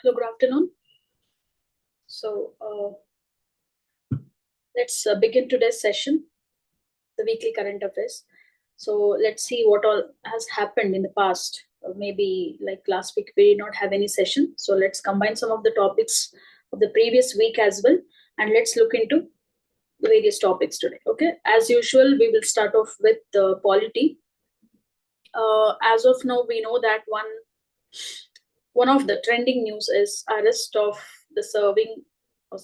Hello, good afternoon. So let's begin today's session, the weekly current affairs. So let's see what all has happened in the past. Maybe like last week we did not have any session. So let's combine some of the topics of the previous week as well, and let's look into the various topics today. Okay, as usual, we will start off with the polity. As of now, we know that one of the trending news is arrest of the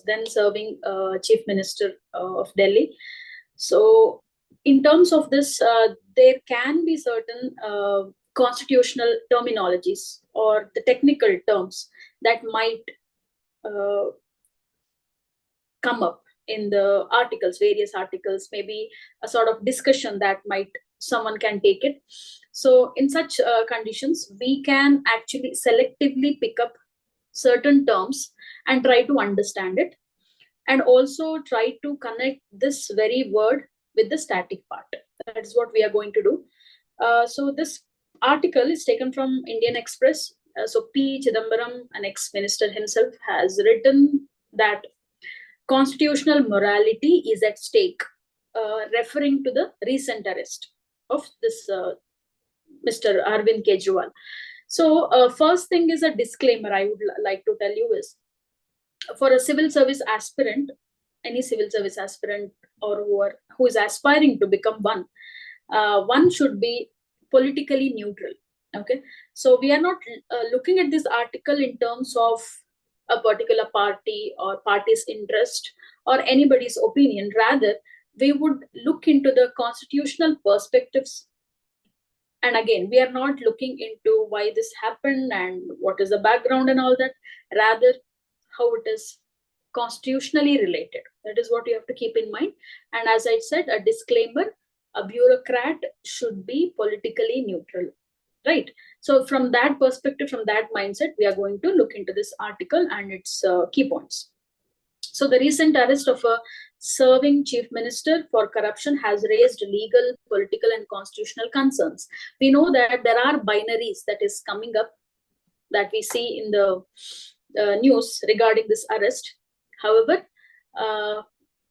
then serving chief minister of Delhi. So in terms of this, there can be certain constitutional terminologies or the technical terms that might come up in the articles, various articles, maybe a sort of discussion that might someone can take it. So in such conditions, we can actually selectively pick up certain terms and try to understand it, and also try to connect this very word with the static part. That is what we are going to do. So this article is taken from Indian Express. So P. Chidambaram, an ex-minister himself, has written that constitutional morality is at stake, referring to the recent arrest of this Mr. Arvind Kejriwal. So first thing is a disclaimer I would like to tell you is, for a civil service aspirant, any civil service aspirant or who is aspiring to become one should be politically neutral. Okay, so we are not looking at this article in terms of a particular party or party's interest or anybody's opinion. Rather, we would look into the constitutional perspectives. And again, we are not looking into why this happened and what is the background and all that. Rather, how it is constitutionally related. That is what you have to keep in mind. And as I said, a disclaimer, a bureaucrat should be politically neutral, right? So from that perspective, from that mindset, we are going to look into this article and its key points. So the recent arrest of a serving chief minister for corruption has raised legal, political, and constitutional concerns. We know that there are binaries that is coming up that we see in the news regarding this arrest. However,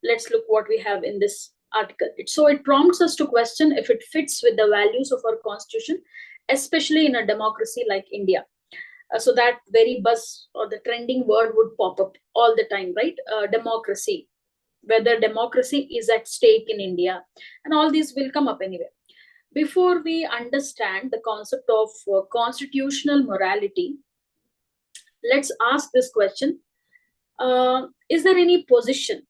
let's look what we have in this article. So it prompts us to question if it fits with the values of our constitution, especially in a democracy like India. So that very buzz or the trending word would pop up all the time, right? Democracy, whether democracy is at stake in India, and all these will come up anyway. Before we understand the concept of constitutional morality, let's ask this question. Is there any position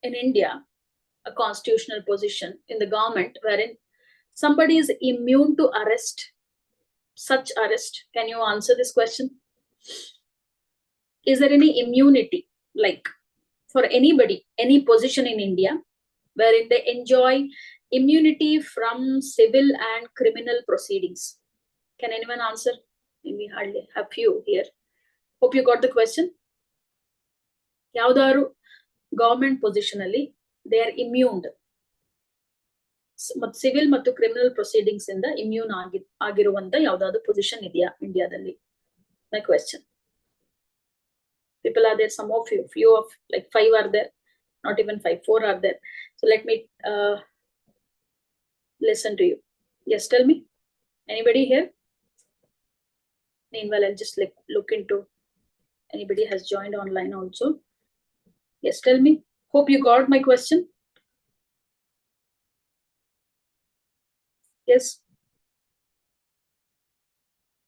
in India, a constitutional position in the government, wherein somebody is immune to arrest, such arrest? Can you answer this question? Is there any immunity, like for anybody, any position in India, wherein they enjoy immunity from civil and criminal proceedings? Can anyone answer? We hardly have few here. Hope you got the question. Yaudaru government position alli they are immune. Civil ಮತ್ತು criminal proceedings ಇಂದ immune ಆಗಿರುವಂತ ಯಾವುದಾದ್ರು position ಇದೆಯಾ ಇಂಡಿಯಾದಲ್ಲಿ? My question. People are there, some of you, few of like 5 are there, not even 5, 4 are there. So let me listen to you. Yes, tell me. Anybody here? Meanwhile, I'll just look into anybody has joined online also. Yes, tell me. Hope you got my question. Yes.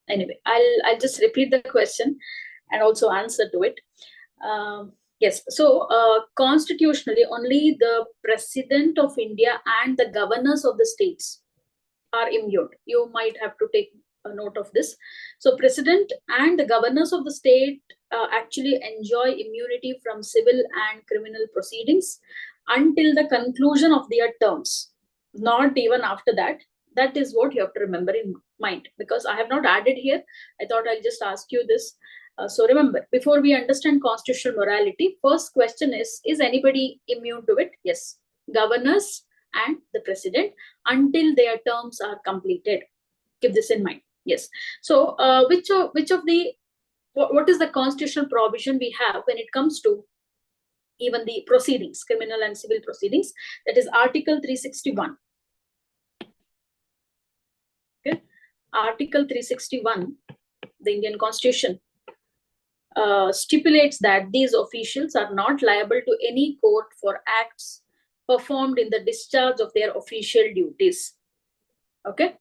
Anyway, I'll just repeat the question and also answer to it. Yes, so constitutionally, only the President of India and the governors of the states are immune. You might have to take a note of this. So President and the governors of the state actually enjoy immunity from civil and criminal proceedings until the conclusion of their terms, not even after that. That is what you have to remember in mind, because I have not added here. I thought I'll just ask you this. So remember, before we understand constitutional morality, first question is anybody immune to it? Yes, governors and the president until their terms are completed. Keep this in mind. Yes. So which of the, what is the constitutional provision we have when it comes to even the proceedings, criminal and civil proceedings? That is Article 361. Okay. Article 361, the Indian Constitution, stipulates that these officials are not liable to any court for acts performed in the discharge of their official duties. Okay.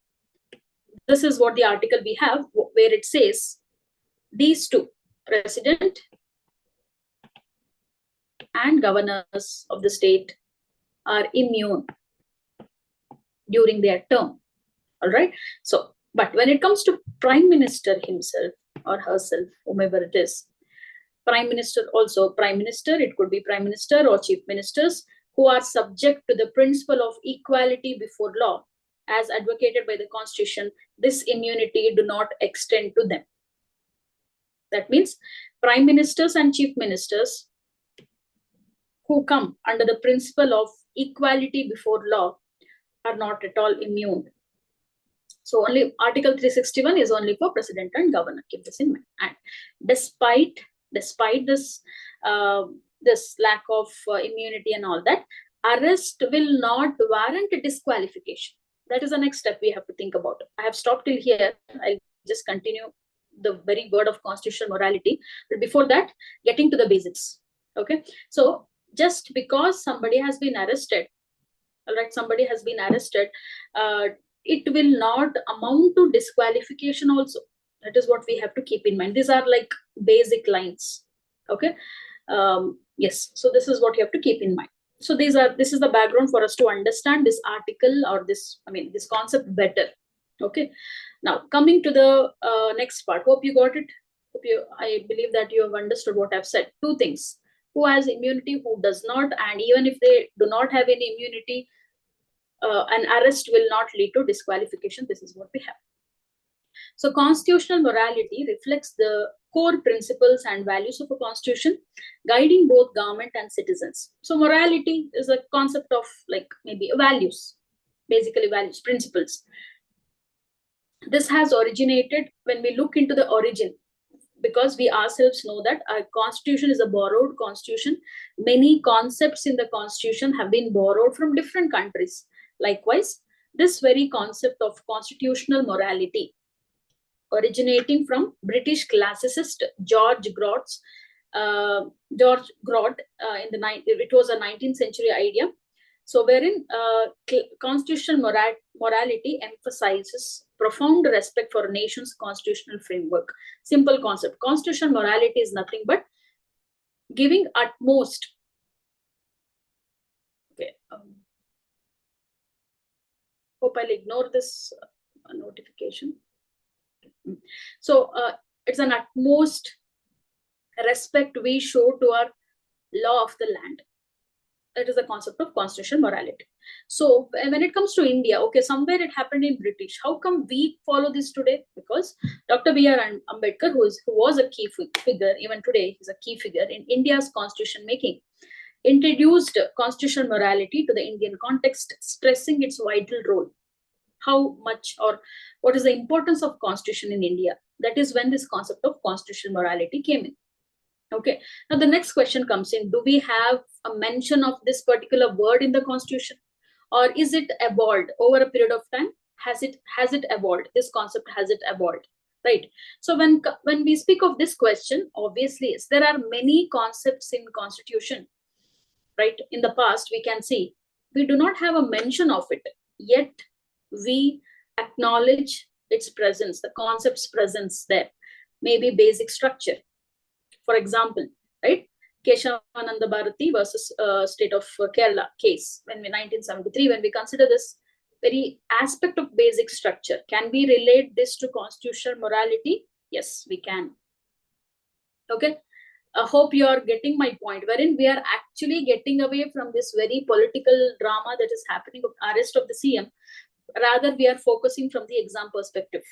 This is what the article we have, where it says these two, president and governors of the state, are immune during their term. All right. So, but when it comes to prime minister himself or herself, whomever it is, prime minister, it could be prime minister or chief ministers, who are subject to the principle of equality before law as advocated by the Constitution, this immunity do not extend to them. That means prime ministers and chief ministers who come under the principle of equality before law are not at all immune. So only Article 361 is only for president and governor. Keep this in mind. And despite this this lack of immunity and all that, arrest will not warrant a disqualification. That is the next step we have to think about. I have stopped till here. I'll just continue the very word of constitutional morality. But before that, getting to the basics. Okay. So just because somebody has been arrested, all right, somebody has been arrested, it will not amount to disqualification also. That is what we have to keep in mind. These are like basic lines. Okay. Yes. So this is what you have to keep in mind. So this is the background for us to understand this article or this concept better. Okay. Now coming to the next part. Hope you got it. I believe that you have understood what I've said. Two things: who has immunity, who does not, and even if they do not have any immunity, an arrest will not lead to disqualification. This is what we have. So constitutional morality reflects the core principles and values of a constitution, guiding both government and citizens. So morality is a concept of like maybe values, basically values, principles. This has originated when we look into the origin, because we ourselves know that our constitution is a borrowed constitution. Many concepts in the constitution have been borrowed from different countries. Likewise, this very concept of constitutional morality, originating from British classicist George Grote, it was a 19th century idea. So wherein constitutional morality emphasizes profound respect for a nation's constitutional framework. Simple concept. Constitutional morality is nothing but giving utmost. Okay. Hope I'll ignore this notification. So it's an utmost respect we show to our law of the land. That is the concept of constitutional morality. So when it comes to India, okay, somewhere it happened in British. How come we follow this today? Because Dr. B.R. Ambedkar, who was a key figure, even today, he's a key figure in India's constitution making, introduced constitutional morality to the Indian context, stressing its vital role. How much or what is the importance of constitution in India? That is when this concept of constitutional morality came in. Okay. Now the next question comes in. Do we have a mention of this particular word in the constitution, or is it evolved over a period of time? Has it evolved? This concept, has it evolved? Right. So when we speak of this question, obviously yes, there are many concepts in constitution. Right. In the past, we can see we do not have a mention of it, yet we acknowledge its presence, the concept's presence there. Maybe basic structure. For example, right, Keshavananda Bharati versus state of Kerala case, when we 1973, when we consider this very aspect of basic structure, can we relate this to constitutional morality? Yes, we can. Okay. I hope you are getting my point, wherein we are actually getting away from this very political drama that is happening of arrest of the CM. Rather, we are focusing from the exam perspective.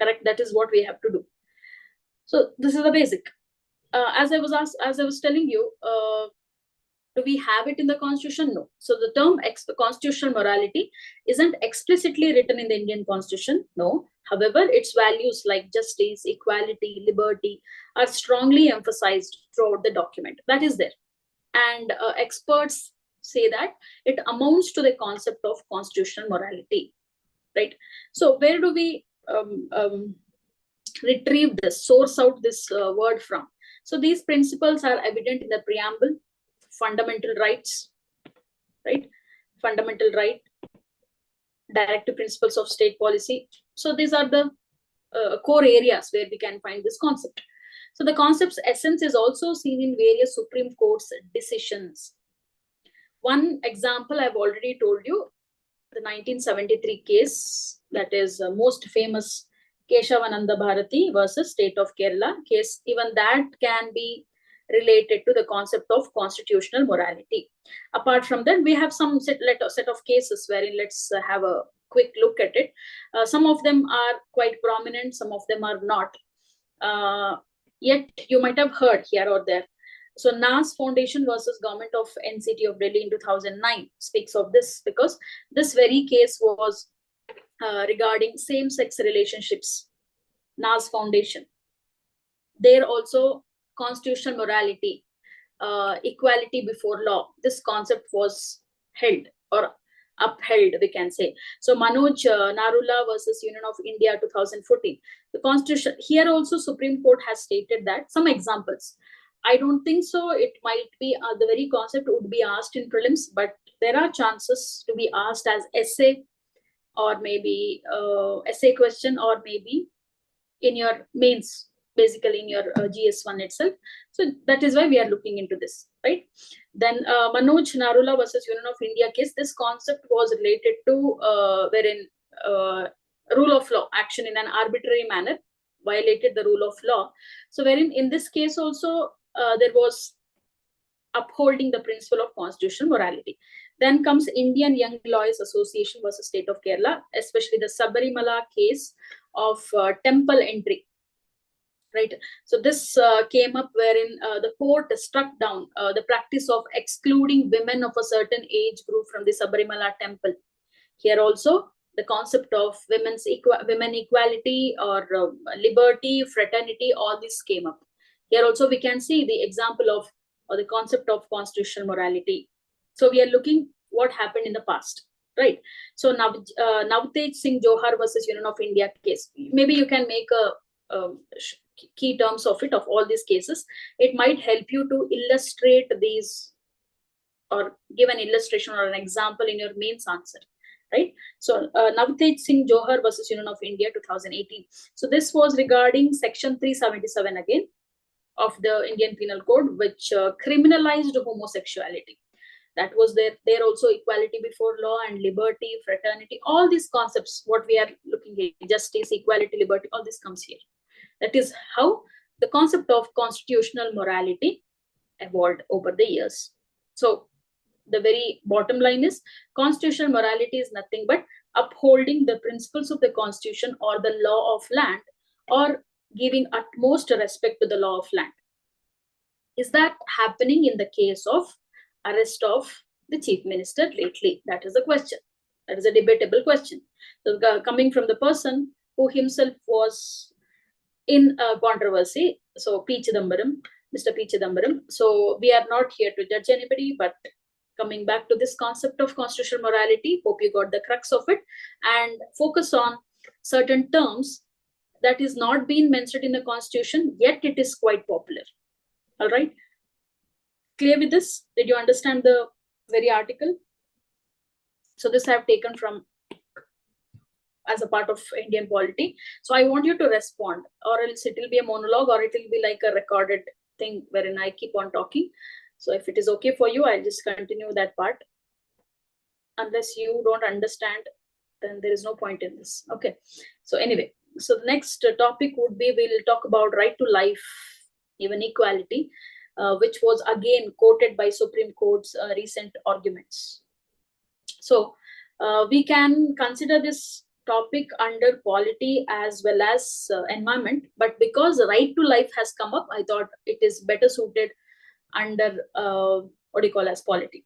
Correct? That is what we have to do. So this is the basic. As I was telling you, do we have it in the constitution? No. So the term constitutional morality isn't explicitly written in the Indian constitution. No. However, its values like justice, equality, liberty are strongly emphasized throughout the document. That is there. And experts say that it amounts to the concept of constitutional morality. Right. So where do we retrieve this, source out this word from? So these principles are evident in the preamble, fundamental rights, right? Fundamental right, directive principles of state policy. So these are the core areas where we can find this concept. So the concept's essence is also seen in various Supreme Court's decisions. One example I've already told you, the 1973 case, that is most famous Keshavananda Bharati versus State of Kerala case. Even that can be related to the concept of constitutional morality. Apart from that, we have some set of cases wherein let's have a quick look at it. Some of them are quite prominent, some of them are not. Yet you might have heard here or there. So NAS Foundation versus Government of NCT of Delhi in 2009 speaks of this, because this very case was regarding same-sex relationships. NAS Foundation. There also constitutional morality, equality before law. This concept was held or upheld, we can say. So Manoj Narula versus Union of India 2014. The constitution, here also Supreme Court has stated that. Some examples. I don't think so. It might be the very concept would be asked in prelims, but there are chances to be asked as essay, or maybe essay question, or maybe in your mains, basically in your GS1 itself. So that is why we are looking into this, right? Then Manoj Narula versus Union of India case, this concept was related to wherein rule of law action in an arbitrary manner violated the rule of law. So wherein in this case also there was upholding the principle of constitutional morality. Then comes Indian Young Lawyers Association versus State of Kerala, especially the Sabarimala case of temple entry. Right. So this came up wherein the court struck down the practice of excluding women of a certain age group from the Sabarimala temple. Here also the concept of women equality or liberty, fraternity, all this came up. Here also we can see the example of the concept of constitutional morality. So we are looking what happened in the past, right? So Navtej Singh Johar versus Union of India case. Maybe you can make a key terms of it, of all these cases. It might help you to illustrate these, or give an illustration or an example in your mains answer, right? So Navtej Singh Johar versus Union of India 2018. So this was regarding section 377 again of the Indian Penal Code, which criminalized homosexuality. That was there also equality before law and liberty, fraternity, all these concepts, what we are looking at, justice, equality, liberty, all this comes here. That is how the concept of constitutional morality evolved over the years. So the very bottom line is constitutional morality is nothing but upholding the principles of the constitution or the law of land, or giving utmost respect to the law of land. Is that happening in the case of arrest of the chief minister lately? That is the question. That is a debatable question. So coming from the person who himself was in controversy, so P. Chidambaram, Mr. P. Chidambaram. So we are not here to judge anybody, but coming back to this concept of constitutional morality, hope you got the crux of it, and focus on certain terms that is not being mentioned in the constitution, yet it is quite popular. All right. Clear with this? Did you understand the very article? So this I have taken from as a part of Indian polity. So I want you to respond, or else it will be a monologue, or it will be like a recorded thing wherein I keep on talking. So if it is okay for you, I'll just continue that part. Unless you don't understand, then there is no point in this. Okay. So anyway, so the next topic would be, we'll talk about right to life, even equality, which was again quoted by Supreme Court's recent arguments. So we can consider this topic under polity as well as environment, but because right to life has come up, I thought it is better suited under what do you call as polity.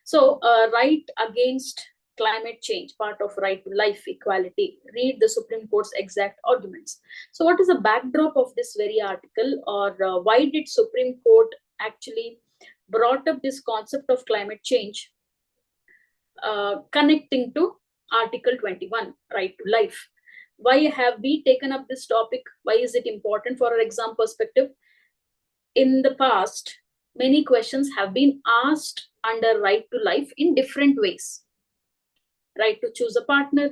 So right against climate change, part of right to life, equality. Read the Supreme Court's exact arguments. So what is the backdrop of this very article, or why did Supreme Court actually brought up this concept of climate change, connecting to Article 21, right to life? Why have we taken up this topic? Why is it important for our exam perspective? In the past, many questions have been asked under right to life in different ways. Right to choose a partner,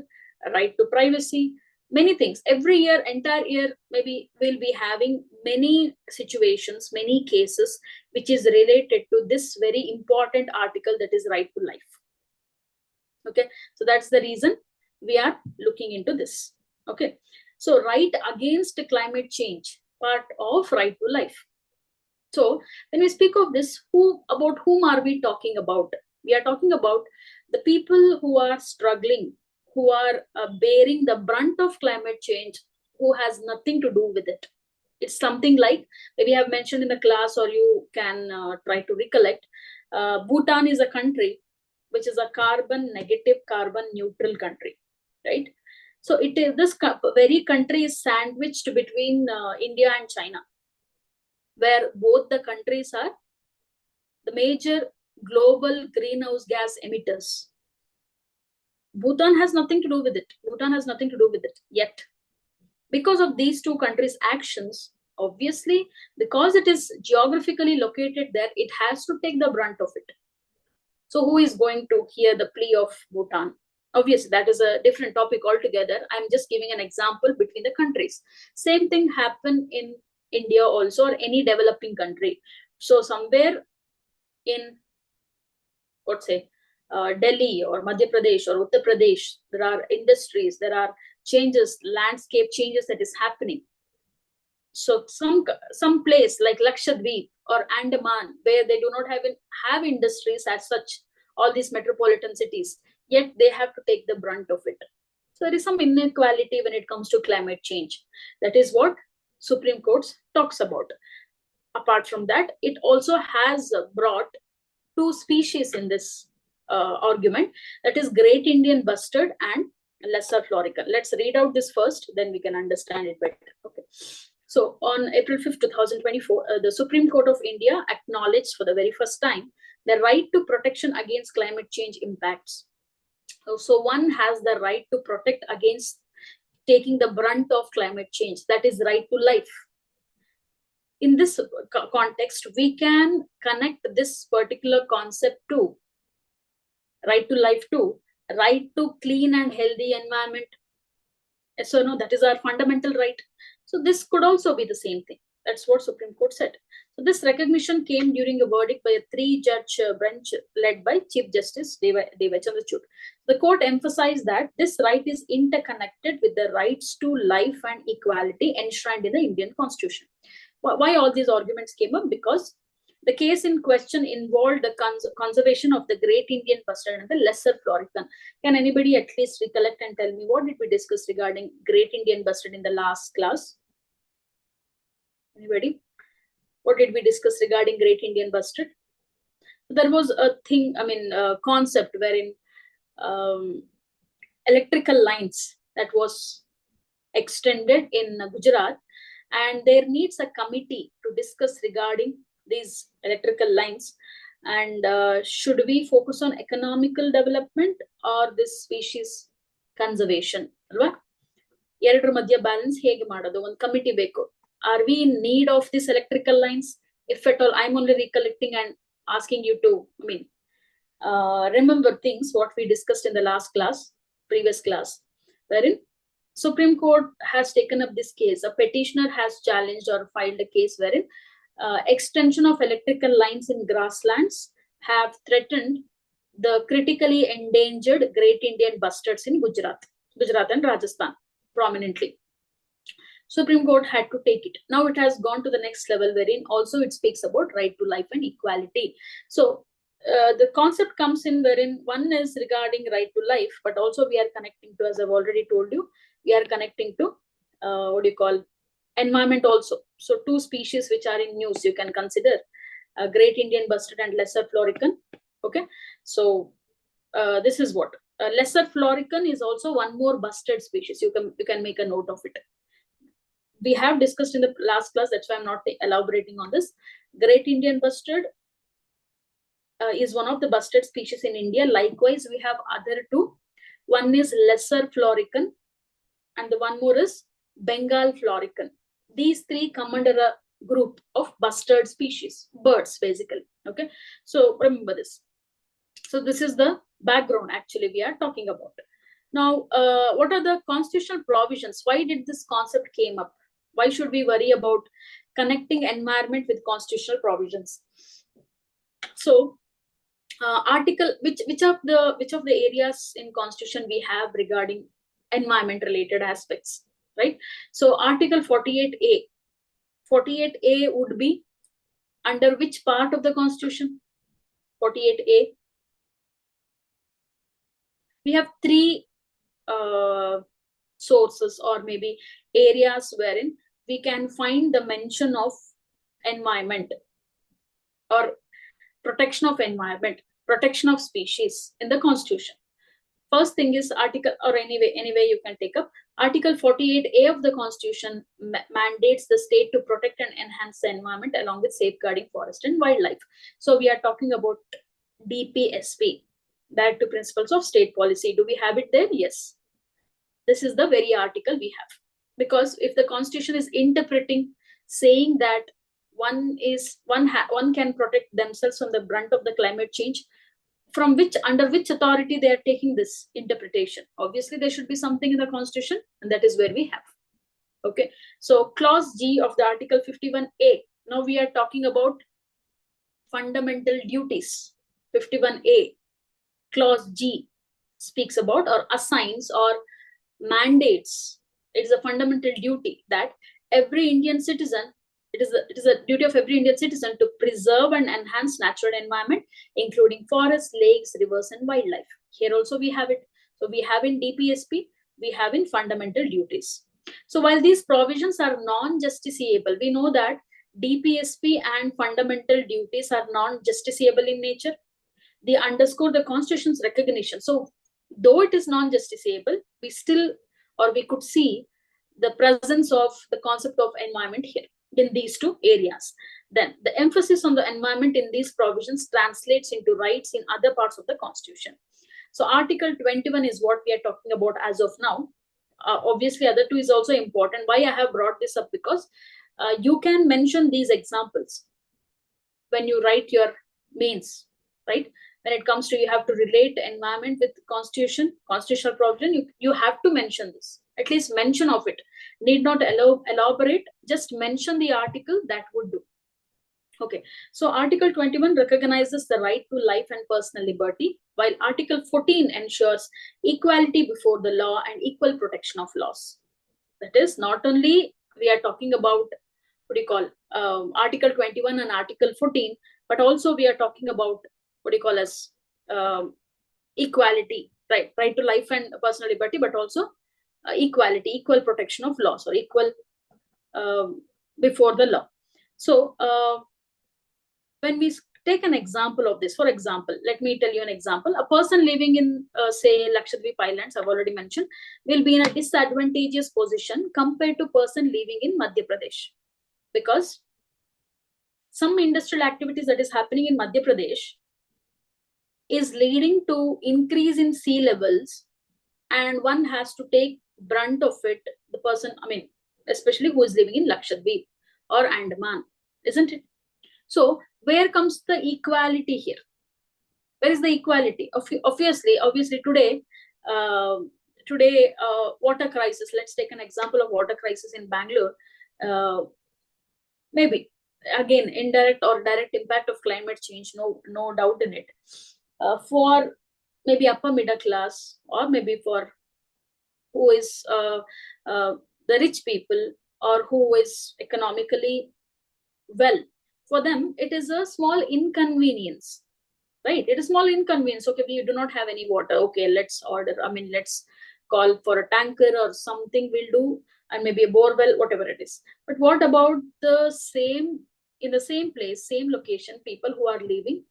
right to privacy, many things. Every year, entire year, maybe we'll be having many situations, many cases, which is related to this very important article, that is right to life. Okay, so that's the reason we are looking into this. Okay, so right against climate change, part of right to life. So when we speak of this, about whom are we talking about? We are talking about the people who are struggling, who are bearing the brunt of climate change, who has nothing to do with it. It's something like, maybe I have mentioned in the class, or you can try to recollect. Bhutan is a country which is a carbon negative, carbon neutral country, right? So it is, this very country is sandwiched between India and China, where both the countries are the major global greenhouse gas emitters. Bhutan has nothing to do with it. Bhutan has nothing to do with it yet. Because of these two countries' actions, obviously, because it is geographically located there, it has to take the brunt of it. So who is going to hear the plea of Bhutan? Obviously, that is a different topic altogether. I'm just giving an example between the countries. Same thing happened in India also, or any developing country. So somewhere in, let's say, Delhi or Madhya Pradesh or Uttar Pradesh, there are industries, there are changes, landscape changes that is happening. So some place like Lakshadweep or Andaman, where they do not have industries as such, all these metropolitan cities, yet they have to take the brunt of it. So there is some inequality when it comes to climate change. That is what Supreme Court talks about. Apart from that, it also has brought two species in this argument, that is Great Indian Bustard and Lesser Florican. Let's read out this first, then we can understand it better. Okay. So on April 5th, 2024, the Supreme Court of India acknowledged for the very first time the right to protection against climate change impacts. So one has the right to protect against taking the brunt of climate change. That is right to life. In this context, we can connect this particular concept to right to life to right to clean and healthy environment. So no, that is our fundamental right. So this could also be the same thing. That's what Supreme Court said. So this recognition came during a verdict by a 3-judge bench led by Chief Justice Devachandra Chud. The court emphasized that this right is interconnected with the rights to life and equality enshrined in the Indian Constitution. Why all these arguments came up? Because the case in question involved the conservation of the Great Indian Bustard and the Lesser Florican. Can anybody at least recollect and tell me what did we discuss regarding Great Indian Bustard in the last class? Anybody? What did we discuss regarding Great Indian Bustard? There was a thing, concept wherein electrical lines that was extended in Gujarat, and there needs a committee to discuss regarding these electrical lines. And should we focus on economical development or this species conservation? Alva? Erಡರ ಮಧ್ಯ balance ಹೇಗೆ ಮಾಡೋದು? ಒಂದು committee ಬೇಕು. Are we in need of these electrical lines? If at all, I'm only recollecting and asking you to, remember things what we discussed in the previous class, wherein Supreme Court has taken up this case. A petitioner has challenged or filed a case wherein extension of electrical lines in grasslands have threatened the critically endangered Great Indian bustards in Gujarat and Rajasthan prominently. Supreme Court had to take it. Now it has gone to the next level, wherein also it speaks about right to life and equality. So the concept comes in wherein one is regarding right to life, but also we are connecting to, as I've already told you, we are connecting to environment also. So two species which are in news, you can consider Great Indian bustard and lesser florican. Okay, so this is what lesser florican is also one more bustard species. You can make a note of it. We have discussed in the last class, that's why I'm not elaborating on this. Great Indian bustard is one of the bustard species in India. Likewise, we have other two. One is lesser florican and the one more is Bengal florican. These three come under a group of bustard species, birds basically. Okay, so remember this. So this is the background actually we are talking about. Now, what are the constitutional provisions? Why did this concept came up? Why should we worry about connecting environment with constitutional provisions? So, article which of the areas in Constitution we have regarding environment related aspects, right? So, Article 48A. 48A would be under which part of the Constitution? 48A. We have three sources or maybe areas wherein we can find the mention of environment or protection of environment, protection of species in the Constitution. First thing is article, or anyway you can take up Article 48A of the Constitution mandates the state to protect and enhance the environment along with safeguarding forest and wildlife. So we are talking about DPSP, Directive Principles of State Policy. Do we have it there? Yes. This is the very article we have. Because if the Constitution is interpreting, saying that one can protect themselves from the brunt of the climate change, under which authority they are taking this interpretation? Obviously, there should be something in the Constitution, and that is where we have. Okay, so Clause G of the Article 51A. Now we are talking about fundamental duties. 51A, Clause G speaks about or assigns or mandates. It is a fundamental duty that every Indian citizen, it is a duty of every Indian citizen to preserve and enhance natural environment, including forests, lakes, rivers, and wildlife. Here also we have it. So we have in DPSP, we have in fundamental duties. So while these provisions are non-justiciable, we know that DPSP and fundamental duties are non-justiciable in nature. They underscore the Constitution's recognition. So though it is non-justiciable, we still, or we could see the presence of the concept of environment here in these two areas. Then the emphasis on the environment in these provisions translates into rights in other parts of the Constitution. So Article 21 is what we are talking about as of now. Obviously, other two is also important. Why I have brought this up? Because you can mention these examples when you write your mains, right? When it comes to, you have to relate environment with Constitution, constitutional provision, you have to mention this. At least mention of it. Need not elaborate, just mention the article, that would do. Okay, so Article 21 recognizes the right to life and personal liberty, while Article 14 ensures equality before the law and equal protection of laws. That is, not only we are talking about Article 21 and Article 14, but also we are talking about as equality, right to life and personal liberty, but also equality, equal protection of laws, or equal before the law. So when we take an example of this. For example, let me tell you an example. A person living in, say, Lakshadweep Islands, I've already mentioned, will be in a disadvantageous position compared to person living in Madhya Pradesh. Because some industrial activities that is happening in Madhya Pradesh is leading to increase in sea levels, and one has to take brunt of it. The person, I mean, especially who is living in Lakshadweep or Andaman, isn't it? So where comes the equality here? Where is the equality? Obviously today, water crisis. Let's take an example of water crisis in Bangalore. Maybe again, indirect or direct impact of climate change. No doubt in it. For maybe upper middle class, or maybe for who is the rich people, or who is economically well, for them it is a small inconvenience, right? It is small inconvenience. Okay, we do not have any water. Okay, let's order, let's call for a tanker or something will do, and maybe a bore well, whatever it is. But what about the same, in the same place, same location, people who are living,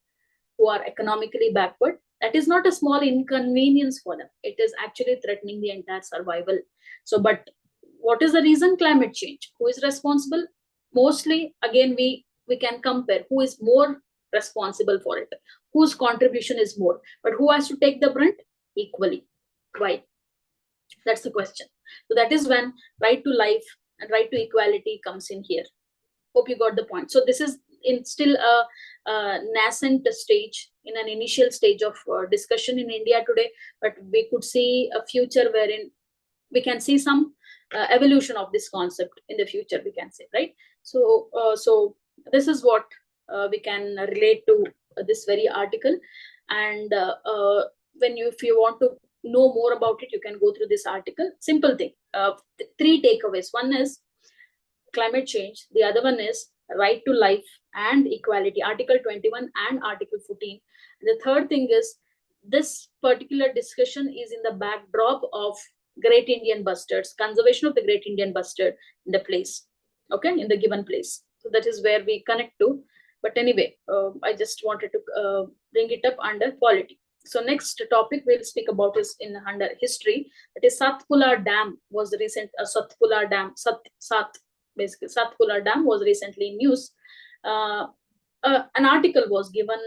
who are economically backward? That is not a small inconvenience for them. It is actually threatening the entire survival. So, but what is the reason? Climate change. Who is responsible? Mostly, again, we can compare who is more responsible for it, whose contribution is more, but who has to take the brunt? Equally. Why? That's the question. So that is when right to life and right to equality comes in here. Hope you got the point. So this is in still a nascent stage, in an initial stage of discussion in India today, but we could see a future wherein we can see some evolution of this concept in the future, we can say, right? So so this is what we can relate to this very article. And if you want to know more about it, you can go through this article. Simple thing, 3 takeaways. One is climate change, the other one is right to life and equality, Article 21 and Article 14. The third thing is this particular discussion is in the backdrop of Great Indian Bustards, conservation of the Great Indian Bustard in the place, okay, in the given place. So that is where we connect to. But anyway, I just wanted to bring it up under polity. So next topic we'll speak about is in under history. That is Satpura Dam was the recent Satpura Dam. Basically Satpura Dam was recently in news. An article was given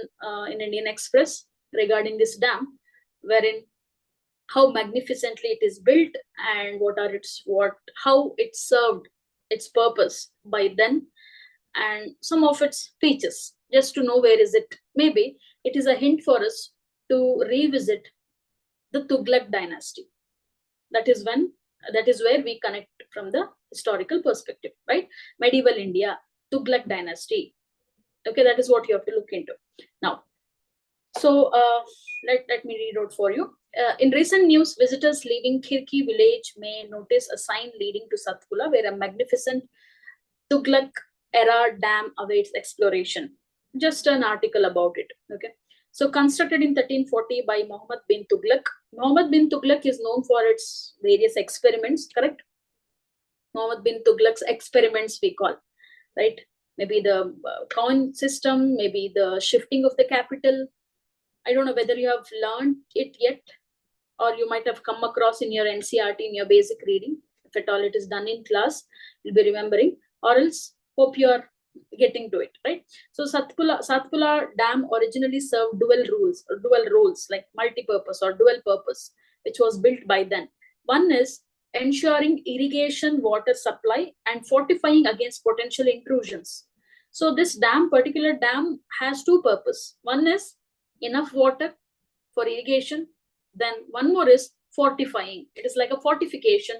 in Indian Express regarding this dam, wherein how magnificently it is built and how it served its purpose by then, and some of its features, just to know where is it. Maybe it is a hint for us to revisit the Tughlaq dynasty. That is where we connect from the historical perspective, right? Medieval India, Tughlaq dynasty. Okay, that is what you have to look into now. So let me read out for you. In recent news, visitors leaving Khirki village may notice a sign leading to Satpura, where a magnificent Tughlaq era dam awaits exploration. Just an article about it. Okay. So constructed in 1340 by Muhammad bin Tughlaq. Muhammad bin Tughlaq is known for its various experiments, correct? Muhammad bin Tughlaq's experiments we call, right? Maybe the coin system, maybe the shifting of the capital. I don't know whether you have learned it yet, or you might have come across in your NCRT, in your basic reading. If at all it is done in class, you'll be remembering, or else hope you're getting to it, right? So Satpura Dam originally served dual roles, like multi-purpose or dual purpose, which was built by then. One is ensuring irrigation water supply and fortifying against potential intrusions. So this particular dam has 2 purposes. One is enough water for irrigation. Then one more is fortifying. It is like a fortification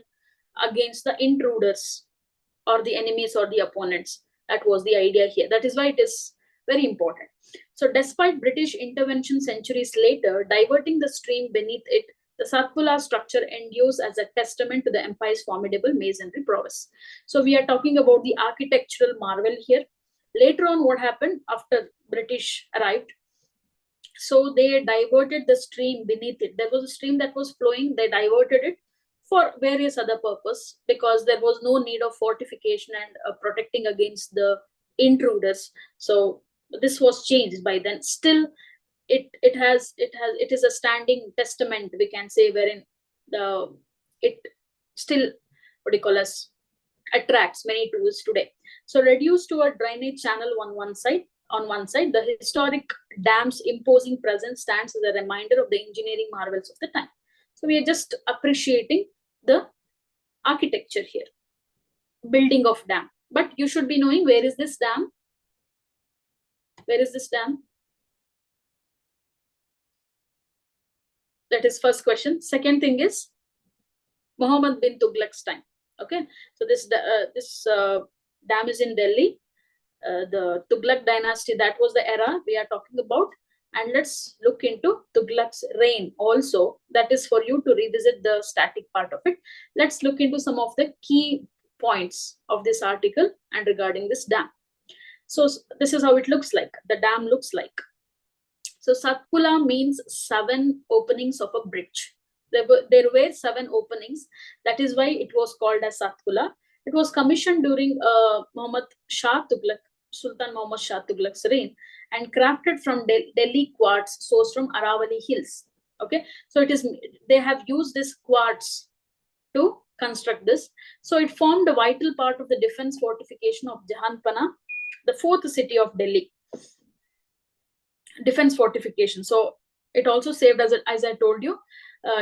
against the intruders or the enemies or the opponents. That was the idea here. That is why it is very important. So despite British intervention centuries later, diverting the stream beneath it, the Satpura structure endures as a testament to the empire's formidable masonry prowess. So we are talking about the architectural marvel here. Later on, what happened after British arrived? So they diverted the stream beneath it. There was a stream that was flowing. They diverted it for various other purpose, because there was no need of fortification and protecting against the intruders. So this was changed by then. Still, it is a standing testament, we can say, wherein it still, what do you call us, attracts many tourists today. So reduced to a drainage channel on one side, the historic dam's imposing presence stands as a reminder of the engineering marvels of the time. So we are just appreciating the architecture here, building of dam. But you should be knowing, where is this dam? Where is this dam? That is first question. Second thing is Muhammad bin Tughlaq's time. Okay, so this dam is in Delhi. The Tughlaq dynasty, that was the era we are talking about. And let's look into Tughlaq's reign also. That is for you to revisit the static part of it. Let's look into some of the key points of this article and regarding this dam. So this is how it looks like. The dam looks like. So Satpula means 7 openings of a bridge. There were 7 openings. That is why it was called as Satpula. It was commissioned during Sultan Muhammad Shah Tughlaq's reign, and crafted from Delhi quartz sourced from Aravali hills. Okay, so they have used this quartz to construct this. So it formed a vital part of the defense fortification of Jahanpana, the 4th city of Delhi. Defense fortification. So it also saved, as I told you,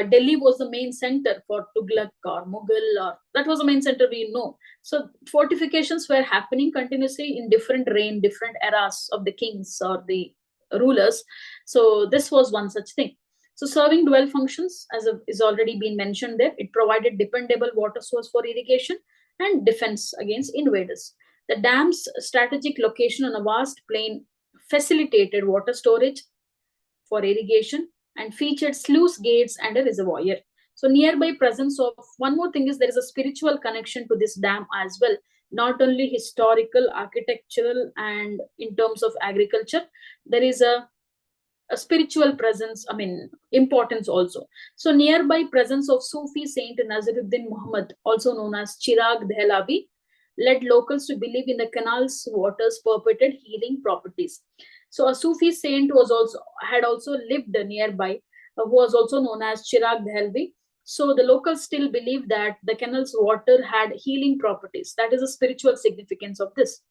Delhi was the main center for Tughlaq or Mughal, or that was the main center we know. So fortifications were happening continuously in different reign, different eras of the kings or the rulers. So this was one such thing. So serving dual functions, as is already been mentioned there, it provided dependable water source for irrigation and defense against invaders. The dam's strategic location on a vast plain facilitated water storage for irrigation and featured sluice gates and a reservoir. So nearby presence of, one more thing is, there is a spiritual connection to this dam as well, not only historical, architectural, and in terms of agriculture, there is a spiritual presence, importance also. So nearby presence of Sufi saint Nazaruddin Muhammad, also known as Chirag Dehlavi, led locals to believe in the canal's waters purported healing properties. So a Sufi saint had also lived nearby, who was also known as Chirag Dehlavi. So the locals still believe that the canal's water had healing properties. That is the spiritual significance of this.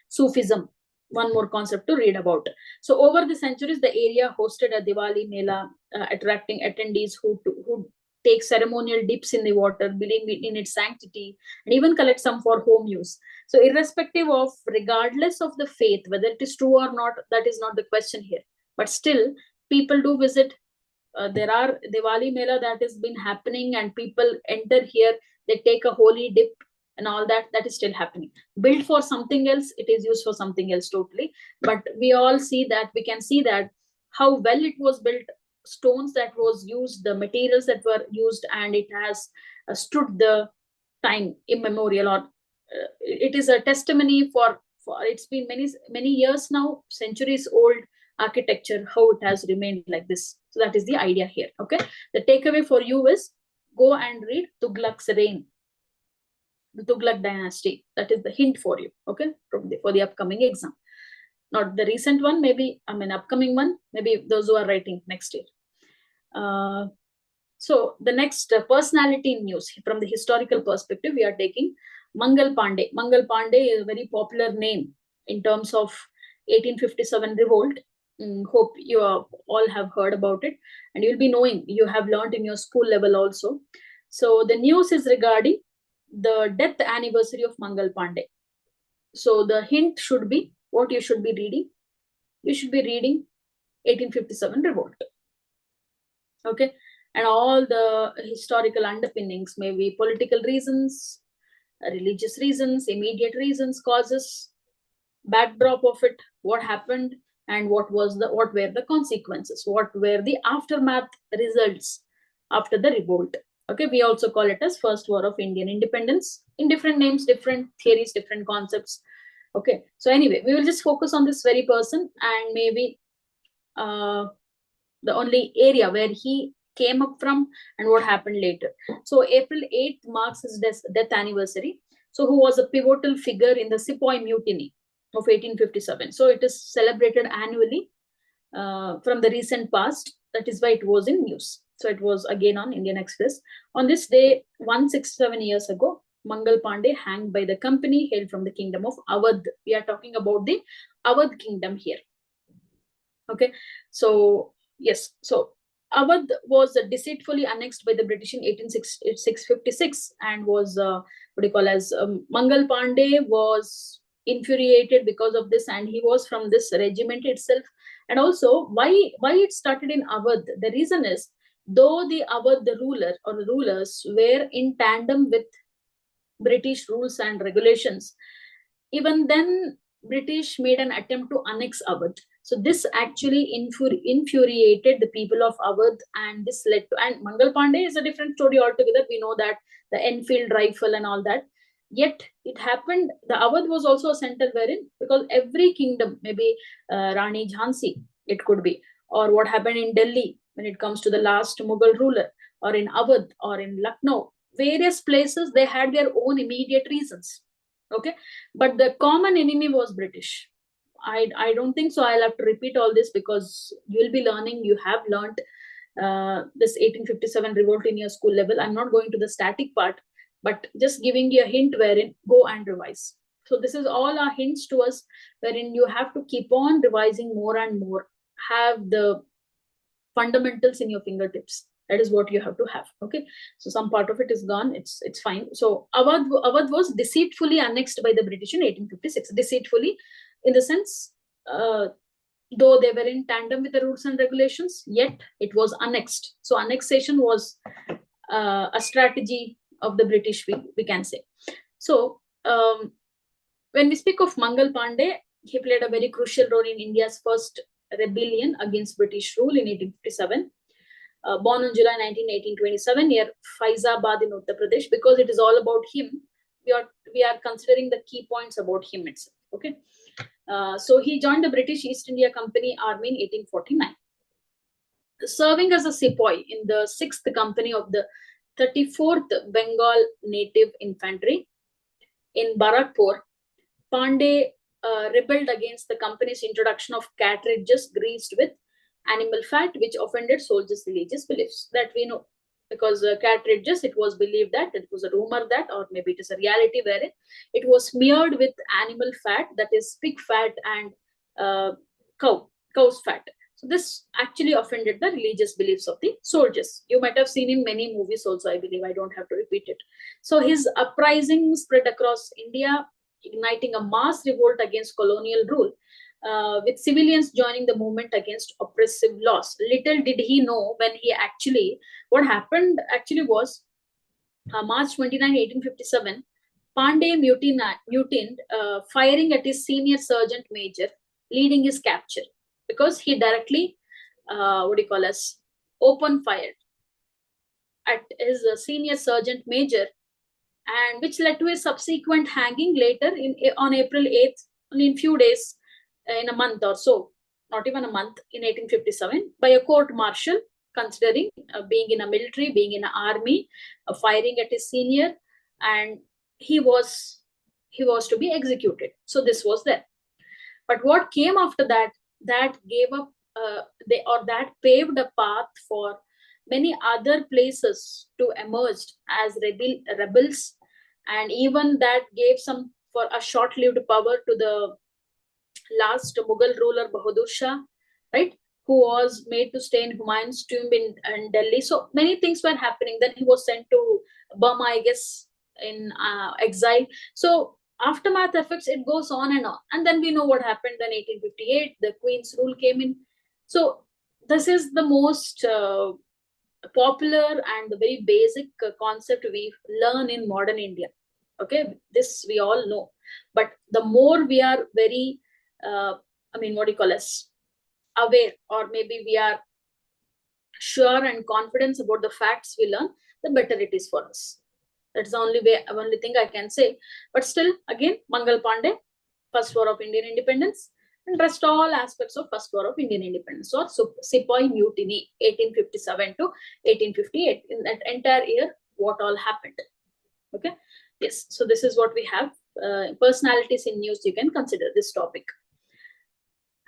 Sufism, one more concept to read about. So over the centuries, the area hosted a Diwali Mela, attracting attendees who take ceremonial dips in the water, believing in its sanctity, and even collect some for home use. So irrespective of, regardless of the faith, whether it is true or not, that is not the question here. But still, people do visit. There are Diwali Mela that has been happening, and people enter here, they take a holy dip and all that. That is still happening. Built for something else, it is used for something else totally. But we all see that, we can see that how well it was built, stones that was used, the materials that were used, and it has stood the time immemorial, or it is a testimony for it's been many years now, centuries old architecture, how it has remained like this. So that is the idea here. Okay, the takeaway for you is, go and read Tughlaq's reign, the Tughlaq dynasty. That is the hint for you, okay, for the upcoming exam. Not the recent one, maybe, upcoming one, maybe those who are writing next year. So the next personality news from the historical perspective, we are taking Mangal Pandey. Mangal Pandey is a very popular name in terms of 1857 revolt. Hope you all have heard about it, and you'll be knowing, you have learned in your school level also. So the news is regarding the death anniversary of Mangal Pandey. So the hint should be, what you should be reading? You should be reading 1857 revolt. Okay, and all the historical underpinnings, maybe political reasons, religious reasons, immediate reasons, causes, backdrop of it, what happened, and what were the consequences, what were the aftermath results after the revolt. Okay, we also call it as First War of Indian Independence, in different names, different theories, different concepts. Okay, so anyway, we will just focus on this very person, and maybe the only area where he came up from and what happened later. So April 8th marks his death anniversary. So who was a pivotal figure in the Sepoy Mutiny. of 1857. So it is celebrated annually from the recent past. That is why it was in news. So it was again on Indian Express. On this day, 167 years ago, Mangal Pandey hanged by the company hailed from the kingdom of Awadh. We are talking about the Awadh kingdom here. Okay, so yes, so Awadh was deceitfully annexed by the British in 1856 and was what do you call as Mangal Pandey was infuriated because of this, and he was from this regiment itself. And also, why it started in Awadh? The reason is, though the Awadh ruler or the rulers were in tandem with British rules and regulations, even then British made an attempt to annex Awadh. So this actually infuriated the people of Awadh, and this led to, and Mangal Pandey is a different story altogether. We know that the Enfield rifle and all that. Yet it happened, the Awadh was also a center wherein, because every kingdom, maybe Rani Jhansi, it could be, or what happened in Delhi when it comes to the last Mughal ruler, or in Awadh, or in Lucknow, various places, they had their own immediate reasons. Okay, but the common enemy was British. I don't think so I'll have to repeat all this, because you'll be learning, you have learned this 1857 revolt in your school level. I'm not going to the static part, but just giving you a hint wherein go and revise. So this is all our hints to us, wherein you have to keep on revising more and more, have the fundamentals in your fingertips. That is what you have to have. Okay, so some part of it is gone. It's fine. So Awadh was deceitfully annexed by the British in 1856. Deceitfully, in the sense, though they were in tandem with the rules and regulations, yet it was annexed. So annexation was a strategy of the British, we can say. So when we speak of Mangal Pandey, he played a very crucial role in India's first rebellion against British rule in 1857. Born on July 19, 1827, near Faizabad in Uttar Pradesh. Because it is all about him, we are considering the key points about him itself. Okay, so he joined the British East India Company Army in 1849, serving as a sepoy in the 6th Company of the 34th Bengal Native Infantry in Barakpur. Pandey rebelled against the company's introduction of cartridges greased with animal fat, which offended soldiers' religious beliefs. That we know, because cartridges, it was believed that, it was a rumor that, or maybe it is a reality, wherein it was smeared with animal fat, that is pig fat and cow's fat. So this actually offended the religious beliefs of the soldiers. You might have seen in many movies also, I believe. I don't have to repeat it. So his uprising spread across India, igniting a mass revolt against colonial rule, with civilians joining the movement against oppressive laws. Little did he know when he actually, what happened actually was, March 29, 1857, Pandey mutined, firing at his senior sergeant major, leading his capture, because he directly, open fired at his senior sergeant major, and which led to a subsequent hanging later on April 8th, only in few days, in a month or so, not even a month, in 1857, by a court martial, considering being in a military, being in an army, firing at his senior, and he was to be executed. So this was there. But what came after that, that gave up, that paved a path for many other places to emerge as rebels, and even that gave some, for a short-lived power, to the last Mughal ruler Bahadur Shah, right, who was made to stay in Humayun's tomb in Delhi. So many things were happening. Then he was sent to Burma, I guess, in exile. So aftermath effects, it goes on. And then we know what happened. Then 1858, the Queen's rule came in. So this is the most popular and the very basic concept we learn in modern India. Okay, this we all know. But the more we are very aware, or maybe we are sure and confident about the facts we learn, the better it is for us. That's the only thing I can say. But still, again, Mangal Pandey, First War of Indian Independence, and rest all aspects of First War of Indian Independence, or Sepoy Mutiny, 1857 to 1858. In that entire year, what all happened? Okay, yes. So this is what we have. personalities in news, you can consider this topic.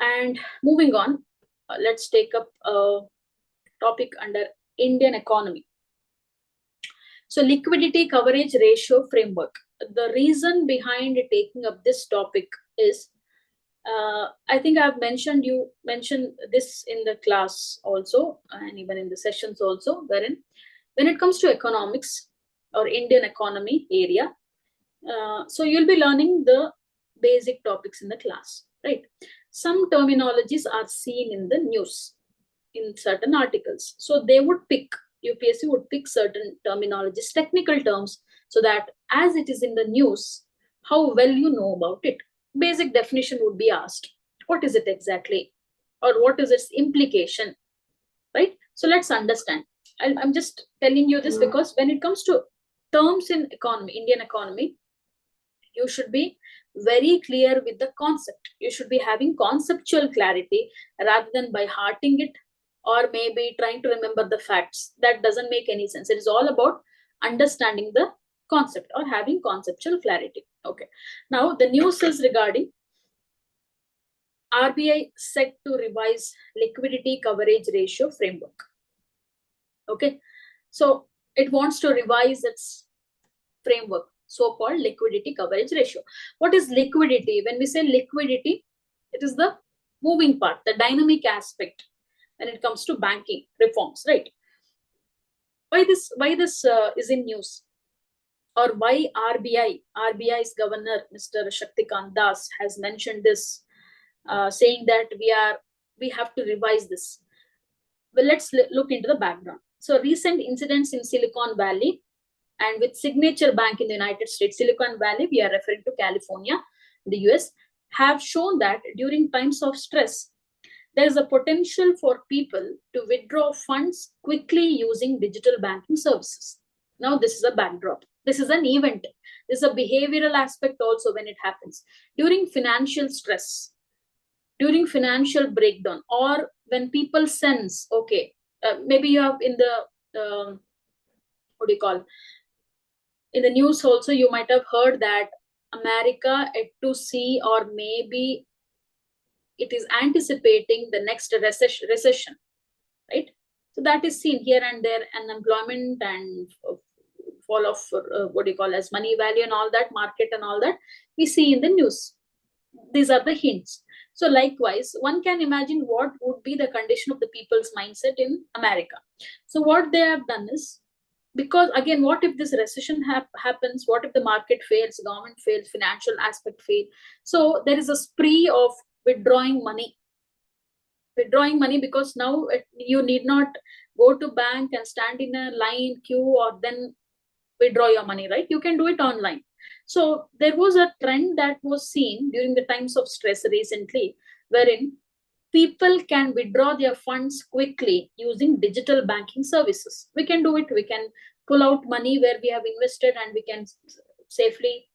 And moving on, let's take up a topic under Indian economy. So liquidity coverage ratio framework. The reason behind taking up this topic is, I think I've mentioned this in the class also, and even in the sessions also, wherein when it comes to economics or Indian economy area, so you'll be learning the basic topics in the class, right? Some terminologies are seen in the news, in certain articles. So they would pick, UPSC would pick certain terminologies, technical terms, so that as it is in the news, how well you know about it. Basic definition would be asked. What is it exactly? Or what is its implication, right? So let's understand. I'm just telling you this because when it comes to terms in economy, Indian economy, you should be very clear with the concept. You should be having conceptual clarity rather than by hearting it or maybe trying to remember the facts. That doesn't make any sense. It is all about understanding the concept or having conceptual clarity. Okay. Now the news is regarding RBI set to revise liquidity coverage ratio framework. Okay. So it wants to revise its framework, so-called liquidity coverage ratio. What is liquidity? When we say liquidity, it is the moving part, the dynamic aspect when it comes to banking reforms, right? Why this is in news, or why RBI's governor, Mr. Shaktikant Das, has mentioned this, saying that we have to revise this. Well, let's look into the background. So recent incidents in Silicon Valley and with Signature Bank in the United States, Silicon Valley, we are referring to California, the US, have shown that during times of stress, there is a potential for people to withdraw funds quickly using digital banking services. Now, this is a backdrop. This is an event. This is a behavioral aspect also when it happens. During financial stress, during financial breakdown, or when people sense, okay, maybe you have in the, what do you call, in the news also, you might have heard that America yet to see, or maybe it is anticipating the next recession, right? So that is seen here and there, unemployment and fall of what do you call as money value and all that, market and all that, we see in the news. These are the hints. So likewise, one can imagine what would be the condition of the people's mindset in America. So what they have done is, because again, what if this recession happens? What if the market fails, government fails, financial aspect fails? So there is a spree of withdrawing money, because now you need not go to bank and stand in a line queue or then withdraw your money, right? You can do it online. So there was a trend that was seen during the times of stress recently, wherein people can withdraw their funds quickly using digital banking services. We can do it. We can pull out money where we have invested and we can safely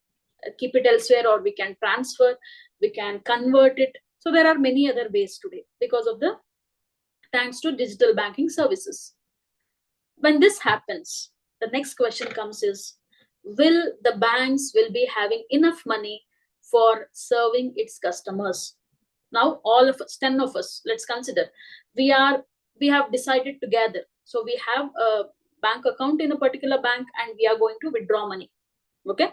keep it elsewhere, or we can transfer, we can convert it. So there are many other ways today because of the, thanks to digital banking services. When this happens, the next question comes is, will the banks will be having enough money for serving its customers? Now, all of us, 10 of us, let's consider, we have decided together. So we have a bank account in a particular bank and we are going to withdraw money, okay,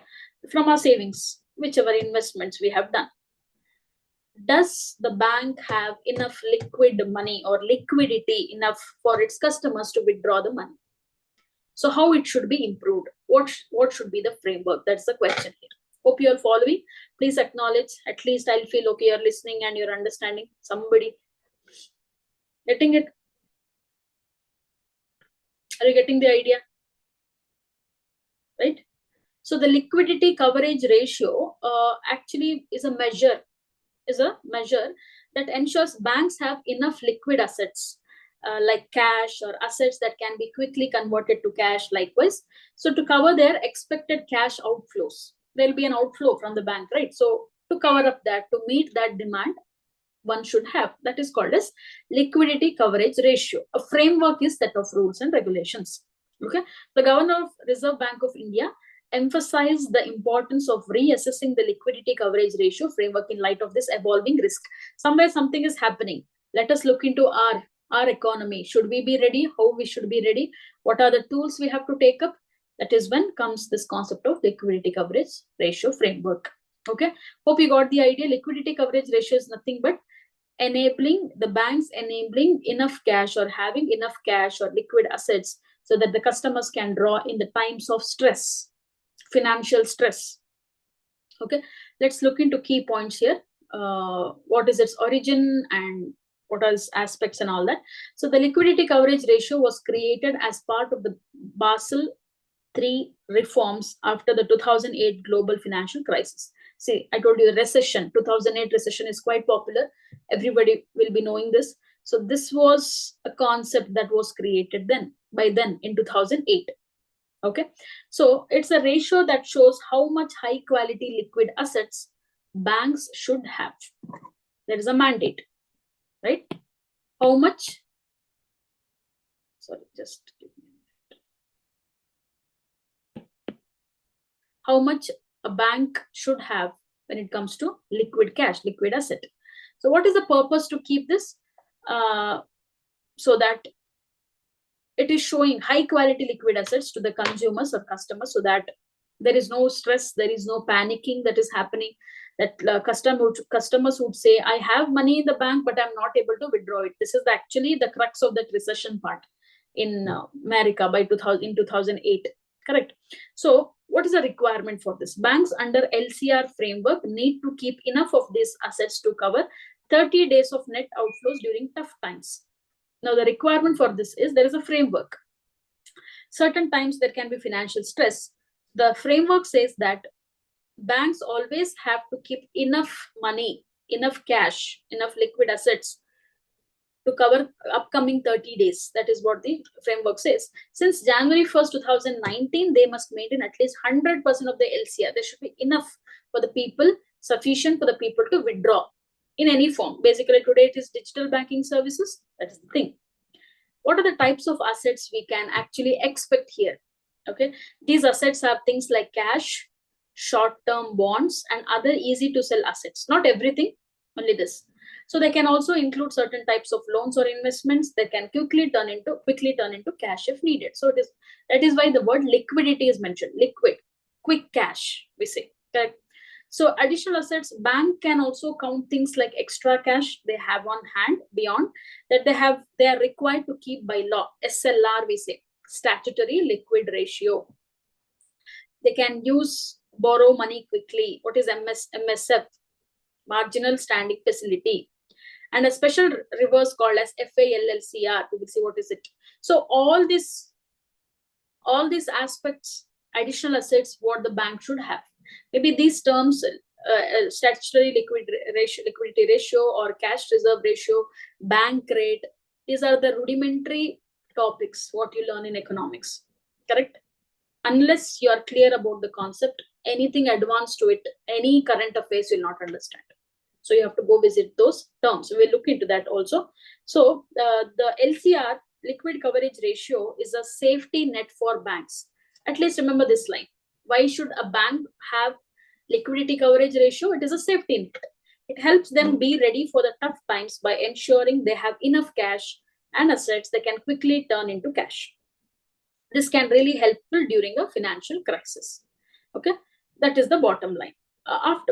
from our savings, whichever investments we have done. Does the bank have enough liquid money or liquidity enough for its customers to withdraw the money? So how it should be improved? What should be the framework? That's the question here. Hope you're following. Please acknowledge. At least I'll feel okay, you're listening and you're understanding. Somebody getting it? Are you getting the idea? Right? So the liquidity coverage ratio actually is a measure that ensures banks have enough liquid assets like cash or assets that can be quickly converted to cash likewise. So to cover their expected cash outflows, there will be an outflow from the bank, right? So to cover up that, to meet that demand, one should have, that is called as liquidity coverage ratio. A framework is set of rules and regulations. Okay. The Governor of Reserve Bank of India emphasize the importance of reassessing the liquidity coverage ratio framework in light of this evolving risk. Somewhere something is happening. Let us look into our economy. Should we be ready? How we should be ready? What are the tools we have to take up? That is when comes this concept of liquidity coverage ratio framework. Okay, hope you got the idea. Liquidity coverage ratio is nothing but enabling the banks, enabling enough cash or having enough cash or liquid assets so that the customers can draw in the times of stress, financial stress. Okay, let's look into key points here. What is its origin and what are its aspects and all that. So the liquidity coverage ratio was created as part of the Basel III reforms after the 2008 global financial crisis. See, I told you the recession, 2008 recession is quite popular. Everybody will be knowing this. So this was a concept that was created by then in 2008. Okay, so it's a ratio that shows how much high quality liquid assets banks should have. There is a mandate, right? How much? Sorry, just give me a minute. How much a bank should have when it comes to liquid cash, liquid asset. So what is the purpose to keep this? So that it is showing high quality liquid assets to the consumers or customers so that there is no stress, there is no panicking that is happening, that customers would say, I have money in the bank, but I'm not able to withdraw it. This is actually the crux of that recession part in America in 2008. Correct. So what is the requirement for this? Banks under LCR framework need to keep enough of these assets to cover 30 days of net outflows during tough times. Now, the requirement for this is there is a framework. Certain times there can be financial stress. The framework says that banks always have to keep enough money, enough cash, enough liquid assets to cover upcoming 30 days. That is what the framework says. Since January 1st, 2019, they must maintain at least 100% of the LCR. There should be enough for the people, sufficient for the people to withdraw in any form. Basically, today it is digital banking services. That is the thing. What are the types of assets we can actually expect here? Okay, these assets have things like cash, short-term bonds, and other easy-to-sell assets. Not everything, only this. So they can also include certain types of loans or investments that can quickly turn into cash if needed. So that is why the word liquidity is mentioned. Liquid, quick cash, we say. Correct. So additional assets, bank can also count things like extra cash they have on hand beyond that they are required to keep by law. SLR, we say, statutory liquid ratio. They can borrow money quickly. What is MSF? Marginal standing facility. And a special reverse called as FALLCR. We will see what is it. So all these aspects, additional assets, what the bank should have. Maybe these terms, statutory liquidity ratio or cash reserve ratio, bank rate, these are the rudimentary topics, what you learn in economics. Correct? Unless you are clear about the concept, anything advanced to it, any current affairs you'll not understand. So you have to go visit those terms. We'll look into that also. So the LCR, liquid coverage ratio, is a safety net for banks. At least remember this line. Why should a bank have liquidity coverage ratio? It is a safety net. It helps them be ready for the tough times by ensuring they have enough cash and assets they can quickly turn into cash. This can really helpful during a financial crisis. Okay, that is the bottom line.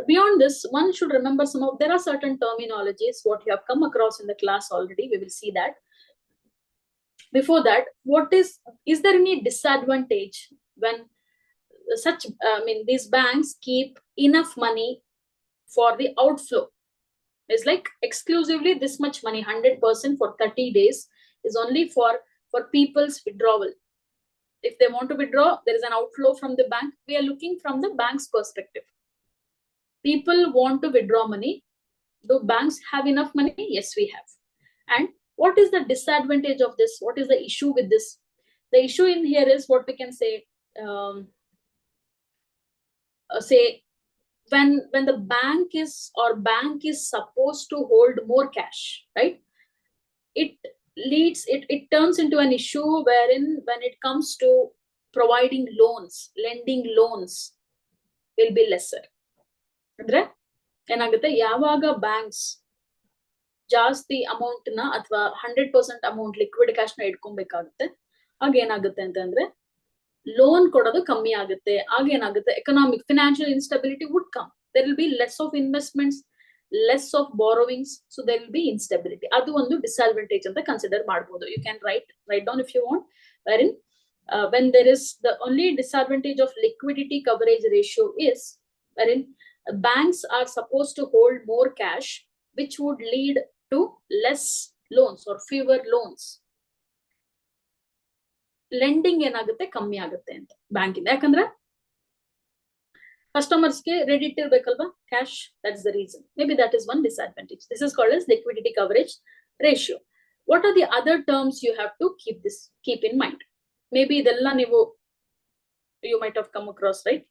Beyond this, one should remember there are certain terminologies what you have come across in the class already. We will see that. Before that, is there any disadvantage when these banks keep enough money for the outflow? It's like exclusively this much money, 100% for 30 days is only for people's withdrawal. If they want to withdraw, there is an outflow from the bank. We are looking from the bank's perspective. People want to withdraw money. Do banks have enough money? Yes, we have. And what is the disadvantage of this? What is the issue with this? The issue in here is what we can say, when the bank is supposed to hold more cash, right? It turns into an issue wherein when it comes to providing loans, lending loans will be lesser. ಅಂದ್ರೆ ಏನಾಗುತ್ತೆ, ಯಾವಾಗ banks ಜಾಸ್ತಿ amount ನ ಅಥವಾ 100% amount liquid cash ನ ಇಟ್ಕೊಬೇಕಾಗುತ್ತೆ, ಆಗ ಏನಾಗುತ್ತೆ ಅಂತಂದ್ರೆ ಲೋನ್ ಕೊಡೋದು ಕಮ್ಮಿ ಆಗುತ್ತೆ. ಆಗ ಏನಾಗುತ್ತೆ, economic financial instability would come. There will be less of investments, less of borrowings, so there will be instability. ಅದು ಒಂದು ಡಿಸ್ಅಡ್ವಾಂಟೇಜ್ ಅಂತ ಕನ್ಸಿಡರ್ ಮಾಡಬಹುದು. You can write down if you want, wherein when there is the only disadvantage of liquidity coverage ratio is wherein banks are supposed to hold more cash, which would lead to less loans or fewer loans. Lending ಏನಾಗುತ್ತೆ, ಕಮ್ಮಿ ಆಗುತ್ತೆ ಅಂತ bank ಇಂದ. ಯಾಕಂದ್ರೆ customers ಗೆ ready ಇಟ್ಟಿರ್ಬೇಕಲ್ವಾ cash, that's the reason. Maybe that is one disadvantage. This is called as liquidity coverage ratio. What are the other terms you have to keep in mind? Maybe ಇದೆಲ್ಲ ನೀವು you might have come across, right?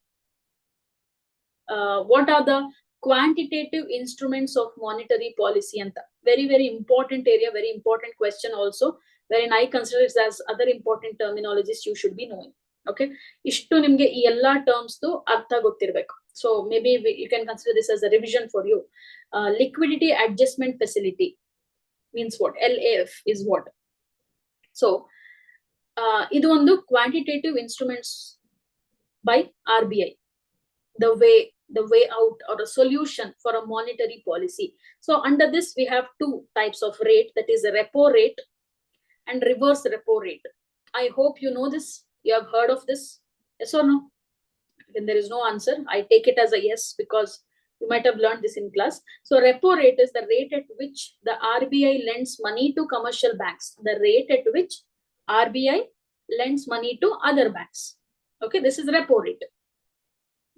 What are the quantitative instruments of monetary policy anta? Very, very important area, very important question also, wherein I consider it as other important terminologies you should be knowing. Okay, ishtu nimge ee ella terms tu artha gottirbeku. So maybe you can consider this as a revision for you. Liquidity adjustment facility means what? LAF is what? So idu ondu quantitative instruments by RBI, the way out or a solution for a monetary policy. So under this we have two types of rate, that is a repo rate and reverse repo rate. I hope you know this, you have heard of this, yes or no? Then there is no answer, I take it as a yes because you might have learned this in class. So repo rate is the rate at which the RBI lends money to commercial banks, the rate at which RBI lends money to other banks. Okay, this is repo rate.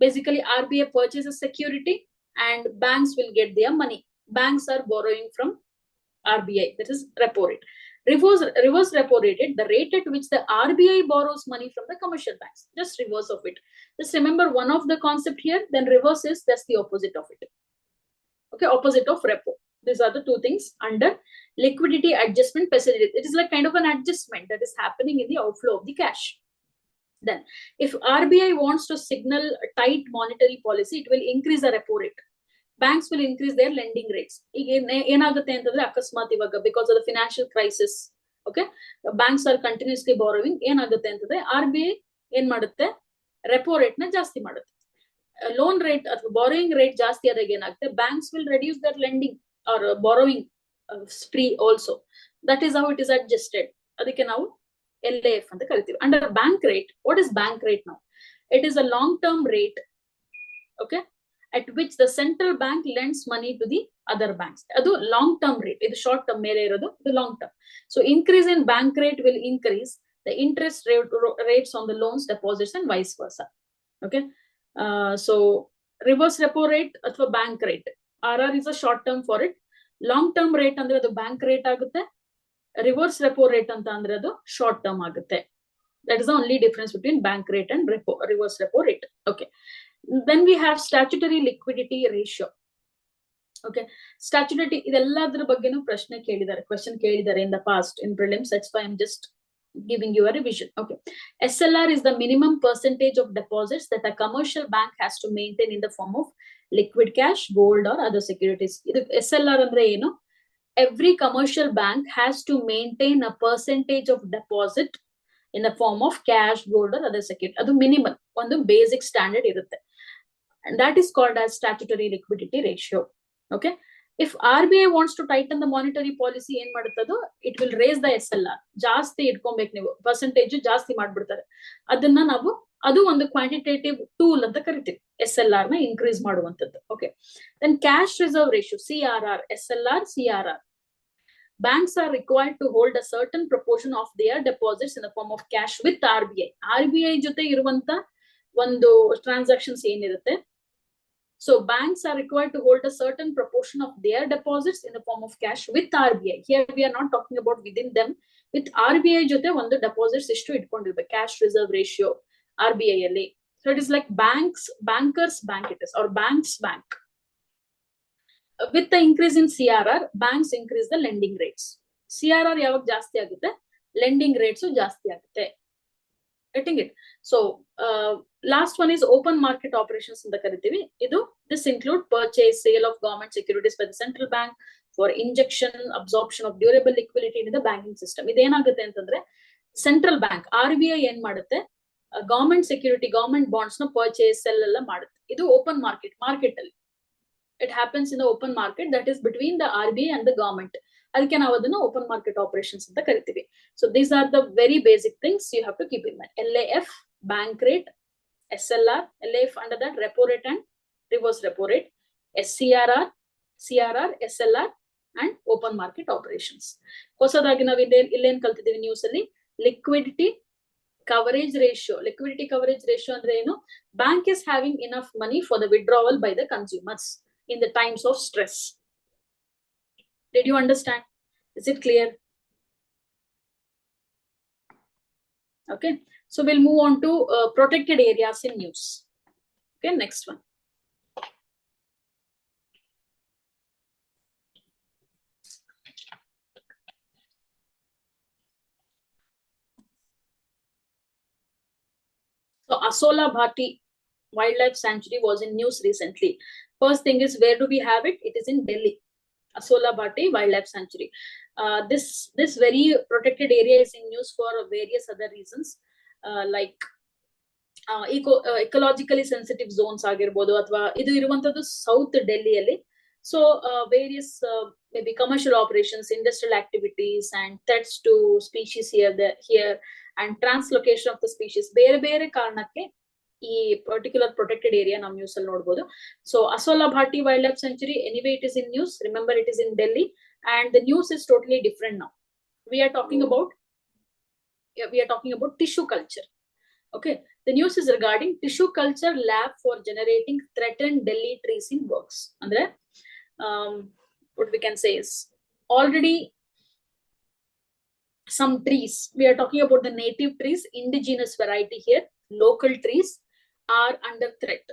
Basically RBI purchases security and banks will get their money. Banks are borrowing from RBI, that is repo rate. Reverse repo rate, the rate at which the RBI borrows money from the commercial banks, just reverse of it. Just remember one of the concept here, then reverse is that's the opposite of it. Okay, opposite of repo. These are the two things under liquidity adjustment facility. It is like kind of an adjustment that is happening in the outflow of the cash. Then if RBI wants to signal a tight monetary policy, it will increase the repo rate. Banks will increase their lending rates. ಏನಾಗುತ್ತೆ ಅಂತಂದ್ರೆ ಅಕಸ್ಮಾತ್ ಇವಾಗ because of the financial crisis, okay, banks are continuously borrowing. ಏನಾಗುತ್ತೆ ಅಂತಂದ್ರೆ RBI ಏನ್ ಮಾಡುತ್ತೆ, repo rate ನ ಜಾಸ್ತಿ ಮಾಡುತ್ತೆ. Loan rate ಅಥವಾ borrowing rate ಜಾಸ್ತಿ ಆದಾಗ ಏನಾಗುತ್ತೆ, banks will reduce their lending or borrowing spree also. That is how it is adjusted. ಅದಕ್ಕೆ ನಾವು LAF ಅಂತ ಕರಿತೀವಿ. Under bank rate, what is bank rate now? It is a long-term rate, okay, at which the central bank lends money to the other banks. Adu long-term rate. Idu short-term mere irodu, idu long-term. So increase in bank rate will increase the interest rates on the loans, deposits, and vice versa. Okay, so reverse repo rate athwa bank rate. RR is a short-term for it. Long-term rate andre adu bank rate agutte. Reverse repo rate anta andre adu short term agutte. That is the only difference between bank rate and reverse repo rate. Okay, then we have statutory liquidity ratio. Okay, statutory idelladra baggenu question kelidare in the past in prelims, that's why I'm just giving you a revision. Okay, SLR is the minimum percentage of deposits that a commercial bank has to maintain in the form of liquid cash, gold, or other securities. Idu SLR andre eno, every commercial bank has to maintain a percentage of deposit in the form of cash, gold, or other security. Adu minimal, one basic standard irutte, and that is called as statutory liquidity ratio. Okay, if RBI wants to tighten the monetary policy, ಏನ್ ಮಾಡುತ್ತದು, it will raise the SLR. ಜಾಸ್ತಿ ಇಟ್ಕೊಬೇಕು ನೀವು, percentage ಜಾಸ್ತಿ ಮಾಡ್ಬಿಡ್ತಾರೆ. ಅದನ್ನ ನಾವು ಅದು ಒಂದು ಕ್ವಾಂಟಿಟೇಟಿವ್ ಟೂಲ್ ಅಂತ ಕರಿತೀವಿ, SLR ನ ಇನ್ಕ್ರೀಸ್ ಮಾಡುವಂತದ್ದು. Okay, then cash reserve ratio, CRR, SLR, CRR. Banks are required to hold a certain proportion of their deposits in the form of cash with RBI. RBI ಜೊತೆ ಇರುವಂತ ಒಂದು transactions ಏನಿರುತ್ತೆ, so banks are required to hold a certain proportion of their deposits in the form of cash with RBI. Here we are not talking about within them. With RBI ಜೊತೆ ಒಂದು deposits ಇಷ್ಟು ಇಟ್ಕೊಂಡಿರ್ಬೇಕು, cash reserve ratio RBI ಅಲ್ಲಿ. So it is like bankers bank it is, or banks bank. With the increase in CRR, banks increase the lending rates. CRR ಯಾವಾಗ ಜಾಸ್ತಿ ಆಗುತ್ತೆ, lending rates ಜಾಸ್ತಿ ಆಗುತ್ತೆ. Getting it? So last one is open market operations in the karitivi. This include purchase, sale of government securities by the central bank for injection, absorption of durable liquidity in the banking system. Idenagutte antandre central bank RBI ಏನ್ ಮಾಡುತ್ತೆ government security government bonds ನ purchase cell ಎಲ್ಲ ಮಾಡುತ್ತೆ. ಇದು open market ಅಲ್ಲಿ it happens in the open market, that is between the RBI and the government. ಅದಕ್ಕೆ ನಾವು ಅದನ್ನ ಓಪನ್ ಮಾರ್ಕೆಟ್ ಆಪರೇಷನ್ಸ್ ಅಂತ ಕರಿತೀವಿ. So these are the very basic things you have to keep in mind. LAF, bank rate, SLR, LAF under that repo rate and reverse repo rate, SCRR, CRR, SLR and open market operations. ಹೊಸದಾಗಿ ನಾವು ಇಲ್ಲೇನ್ ಕಲ್ತಿದ್ದೀವಿ news ಅಲ್ಲಿ liquidity coverage ratio. Liquidity coverage ratio ಅಂದ್ರೆ ಏನು? Bank is having enough money for the withdrawal by the consumers in the times of stress. Did you understand? Is it clear? Okay, so we'll move on to protected areas in news. Okay, next one. So Asola Bhati Wildlife Sanctuary was in news recently. First thing is, where do we have it? It is in Delhi. Asola Bhati Wildlife Sanctuary. This very protected area is in news for various other reasons, like ecologically sensitive zones ಆಗಿರ್ಬೋದು ಅಥವಾ ಇದು ಇರುವಂತದ್ದು south ಡೆಲ್ಲಿಯಲ್ಲಿ. So various maybe commercial operations, industrial activities and threats to species here and translocation of the species ಬೇರೆ ಬೇರೆ ಕಾರಣಕ್ಕೆ ಈ particular protected area ನಾವು news ಅಲ್ಲಿ ನೋಡಬಹುದು. So Asola Bhatti wild life sanctuary, anyway it is in news, remember it is in Delhi and the news is totally different now. We are talking about tissue culture. Okay, the news is regarding tissue culture lab for generating threatened Delhi trees in works. Andre what we can say is, already some trees, we are talking about the native trees, indigenous variety here, local trees are under threat.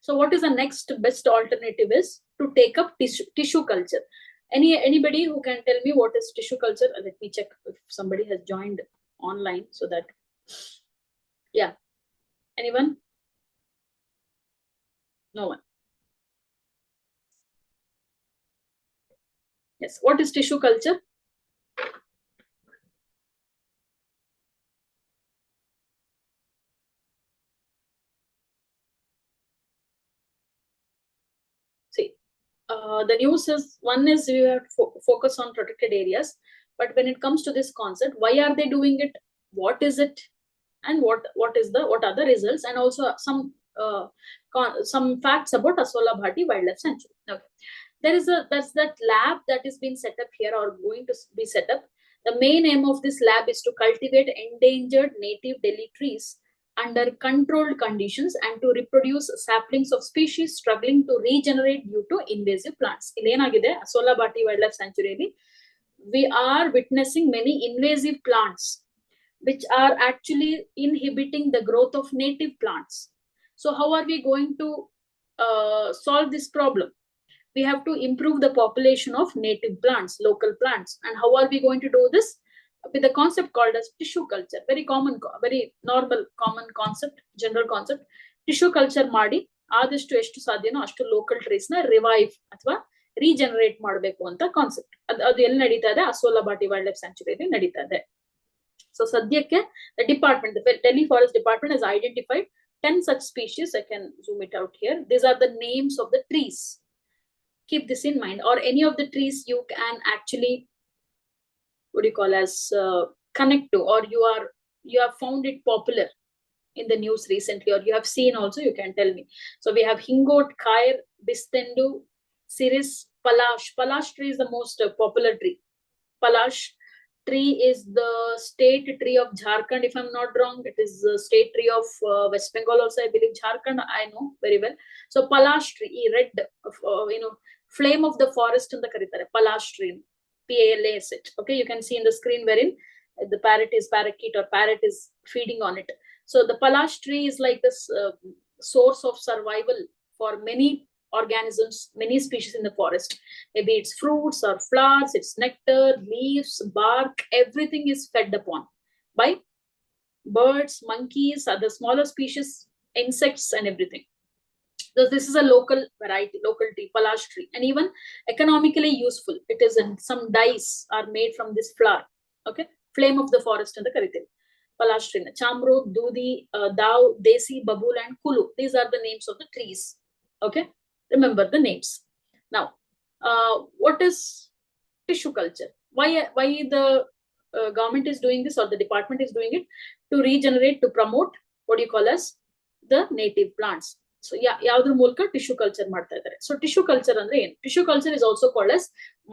So what is the next best alternative is to take up tissue culture. Anybody who can tell me what is tissue culture? Let me check if somebody has joined online so that, yeah, anyone? No one. Yes, what is tissue culture? See, the news is, one is you have to focus on protected areas, but when it comes to this concept, why are they doing it, what is it, and what are the results, and also some facts about Asola Bhati Wildlife Sanctuary. Okay, that's that lab that is being set up here or going to be set up. The main aim of this lab is to cultivate endangered native Delhi trees under controlled conditions and to reproduce saplings of species struggling to regenerate due to invasive plants. Ilenagide Asola Bhati Wildlife Sanctuary, we are witnessing many invasive plants which are actually inhibiting the growth of native plants. So how are we going to solve this problem? We have to improve the population of native plants, local plants. And how are we going to do this? With a concept called as tissue culture. Very common, very normal, common concept, general concept. Tissue culture ಮಾಡಿ ಆದಷ್ಟು ಎಷ್ಟು ಸಾಧ್ಯನೋ ಅಷ್ಟು local trees ನ revive ಅಥವಾ regenerate ಮಾಡಬೇಕು ಅಂತ concept. ಅದು ಎಲ್ಲಿ ನಡೀತಾ ಇದೆ? ಅಸೋಲಾ ಭಾಟಿ ವೈಲ್ಡ್ ಲೈಫ್ ಸ್ಯಾಂಕ್ಚುರಿಯಲ್ಲಿ ನಡೀತಾ ಇದೆ. So ಸದ್ಯಕ್ಕೆ the department, the Delhi Forest Department has identified 10 such species. I can zoom it out here. These are the names of the trees. Keep this in mind. Or any of the trees you can actually, what do you call as, connect to, or you have found it popular in the news recently, or you have seen also, you can tell me. So we have Hingot, Khair, Bistendu, Siris, Palash. Palash tree is the most popular tree. Palash tree is the state tree of Jharkhand, if I'm not wrong. It is the state tree of West Bengal also, I believe. Jharkhand, I know very well. So Palash tree, red, flame of the forest in the karitare, Palash tree, PALAS it. Okay, you can see in the screen wherein the parakeet or parrot is feeding on it. So the Palash tree is like this source of survival for many organisms, many species in the forest. Maybe it's fruits or flowers, it's nectar, leaves, bark, everything is fed upon by birds, monkeys, other smaller species, insects, and everything. So this is a local variety, local tree, palash tree, and even economically useful. It is in some dyes are made from this flower. Okay, flame of the forest in the karitil. Palash tree, Chamro, Dudi, Dao, Desi, Babul, and Kulu. These are the names of the trees. Okay, remember the names. Now, what is tissue culture? Why the government is doing this, or the department is doing it? To regenerate, to promote what do you call as the native plants. So ಯಾವುದ್ರ ಮೂಲಕ tissue culture ಮಾಡ್ತಾ ಇದ್ದಾರೆ. So tissue culture ಅಂದ್ರೆ ಏನು? Tissue culture is also called as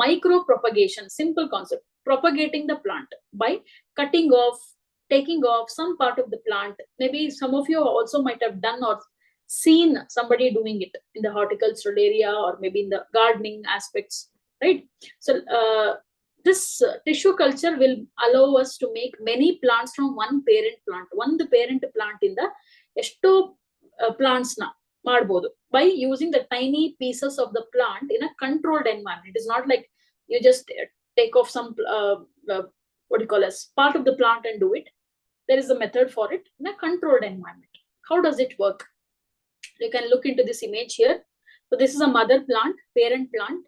micro propagation. Simple concept: propagating the plant by cutting off, taking off some part of the plant. Maybe some of you also might have done or seen somebody doing it in the horticultural area, or maybe in the gardening aspects, right? So this tissue culture will allow us to make many plants from one parent plant. One parent plant in the esto plants na ಮಾಡಬಹುದು by using the tiny pieces of the plant in a controlled environment. It is not like you just take off some what do you call as part of the plant and do it. There is a method for it in a controlled environment. How does it work? You can look into this image here. So this is a mother plant, parent plant.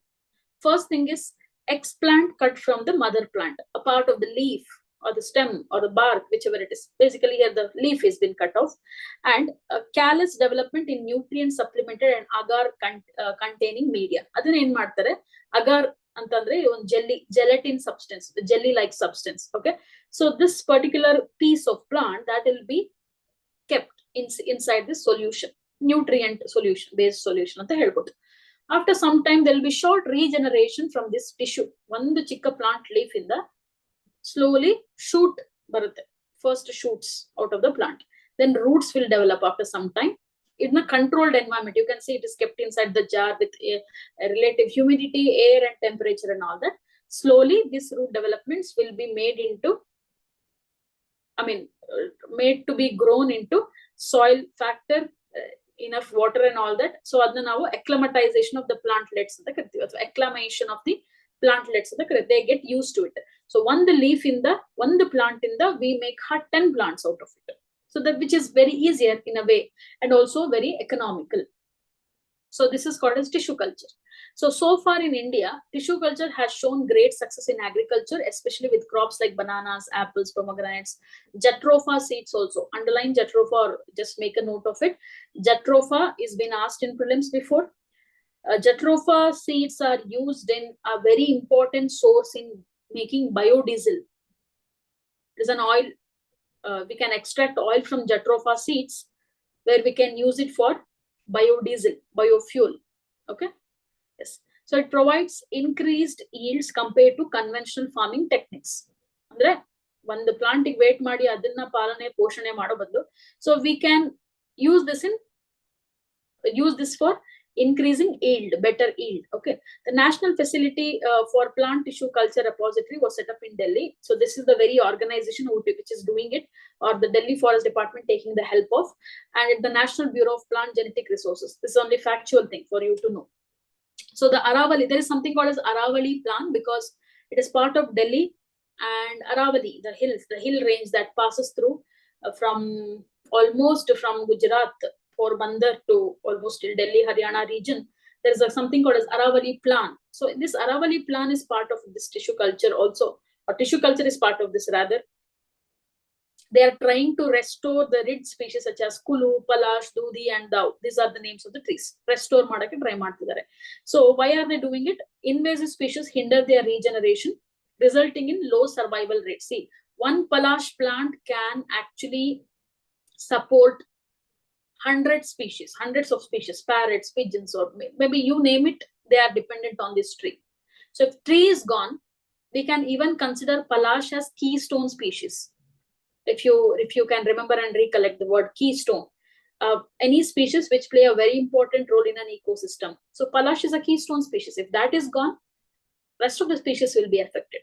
First thing is explant cut from the mother plant, a part of the leaf or the stem or the bark, whichever it is. Basically here the leaf has been cut off, and callus development in nutrient supplemented and agar containing media. Adana en ಮಾಡ್ತಾರೆ, agar ಅಂತಂದ್ರೆ ಒಂದು gelatin substance, the jelly like substance. Okay, so this particular piece of plant that will be kept inside this solution, nutrient solution, based solution ಅಂತ ಹೇಳ್ಬೋದು. After some time there will be short regeneration from this tissue. ಒಂದು ಚಿಕ್ಕ plant leaf ಇಂದ slowly shoot barutte, first shoots out of the plant, then roots will develop after some time in a controlled environment. You can see it is kept inside the jar with a relative humidity, air, and temperature and all that. Slowly these root developments will be made into, made to be grown into soil factor, enough water and all that. So adna ನಾವು acclimatization of the plantlets ಅಂತ ಕರಿತೀವಿ, ಅಥವಾ acclimation of the plantlets ಅಂತ ಕರಿತೀವಿ. They get used to it. So one the leaf in the one the plant in the we make 10 plants out of it. So that which is very easier in a way and also very economical. So this is called as tissue culture. So far in India, tissue culture has shown great success in agriculture, especially with crops like bananas, apples, pomegranates, jatropha seeds also. Underline jatropha, or just make a note of it. Jatropha is been asked in prelims before. Jatropha seeds are used in a very important source in making biodiesel. It is an oil. We can extract oil from jatropha seeds, where we can use it for biodiesel, biofuel. Okay. Yes. So it provides increased yields compared to conventional farming techniques. Andre ಒಂದು ಪ್ಲಾಂಟಿಗೆ wait ಮಾಡಿ ಅದನ್ನ ಪಾಲನೆ ಪೋಷಣೆ ಮಾಡೋ ಬದಲು, so we can use this for increasing yield, better yield. Okay, the national facility for plant tissue culture repository was set up in Delhi. So this is the very organization which is doing it, or the Delhi Forest Department taking the help of, and the National Bureau of Plant Genetic Resources. This is only factual thing for you to know. So the Aravali, there is something called as Aravali plan, because it is part of Delhi and Aravali, the hills, the hill range that passes through from Gujarat, Porbandar to almost till Delhi, Haryana region. There is something called as Aravali plan. So this Aravali plan is part of this tissue culture also, or tissue culture is part of this rather. They are trying to restore the rid species such as Kulu, Palash, Dudi, and Dao. These are the names of the trees. Restore ಮಾಡಕ್ಕೆ try ಮಾಡ್ತಿದ್ದಾರೆ. So why are they doing it? Invasive species hinder their regeneration, resulting in low survival rate. See, one Palash plant can actually support hundreds of species, parrots, pigeons, or maybe you name it, they are dependent on this tree. So if tree is gone, we can even consider Palash as keystone species. If you can remember and recollect the word keystone, any species which play a very important role in an ecosystem. So Palash is a keystone species. If that is gone, rest of the species will be affected.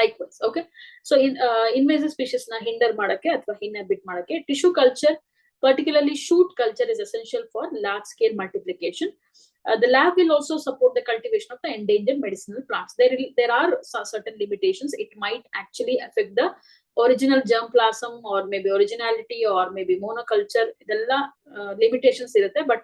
Likewise, okay. So in invasive species na hinder ಮಾಡಕ್ಕೆ ಅಥವಾ inhibit ಮಾಡಕ್ಕೆ tissue culture, particularly shoot culture, is essential for large scale multiplication. The lab will also support the cultivation of the endangered medicinal plants. There are certain limitations. It might actually affect the original germplasm or maybe originality or maybe monoculture. Limitations irutte, but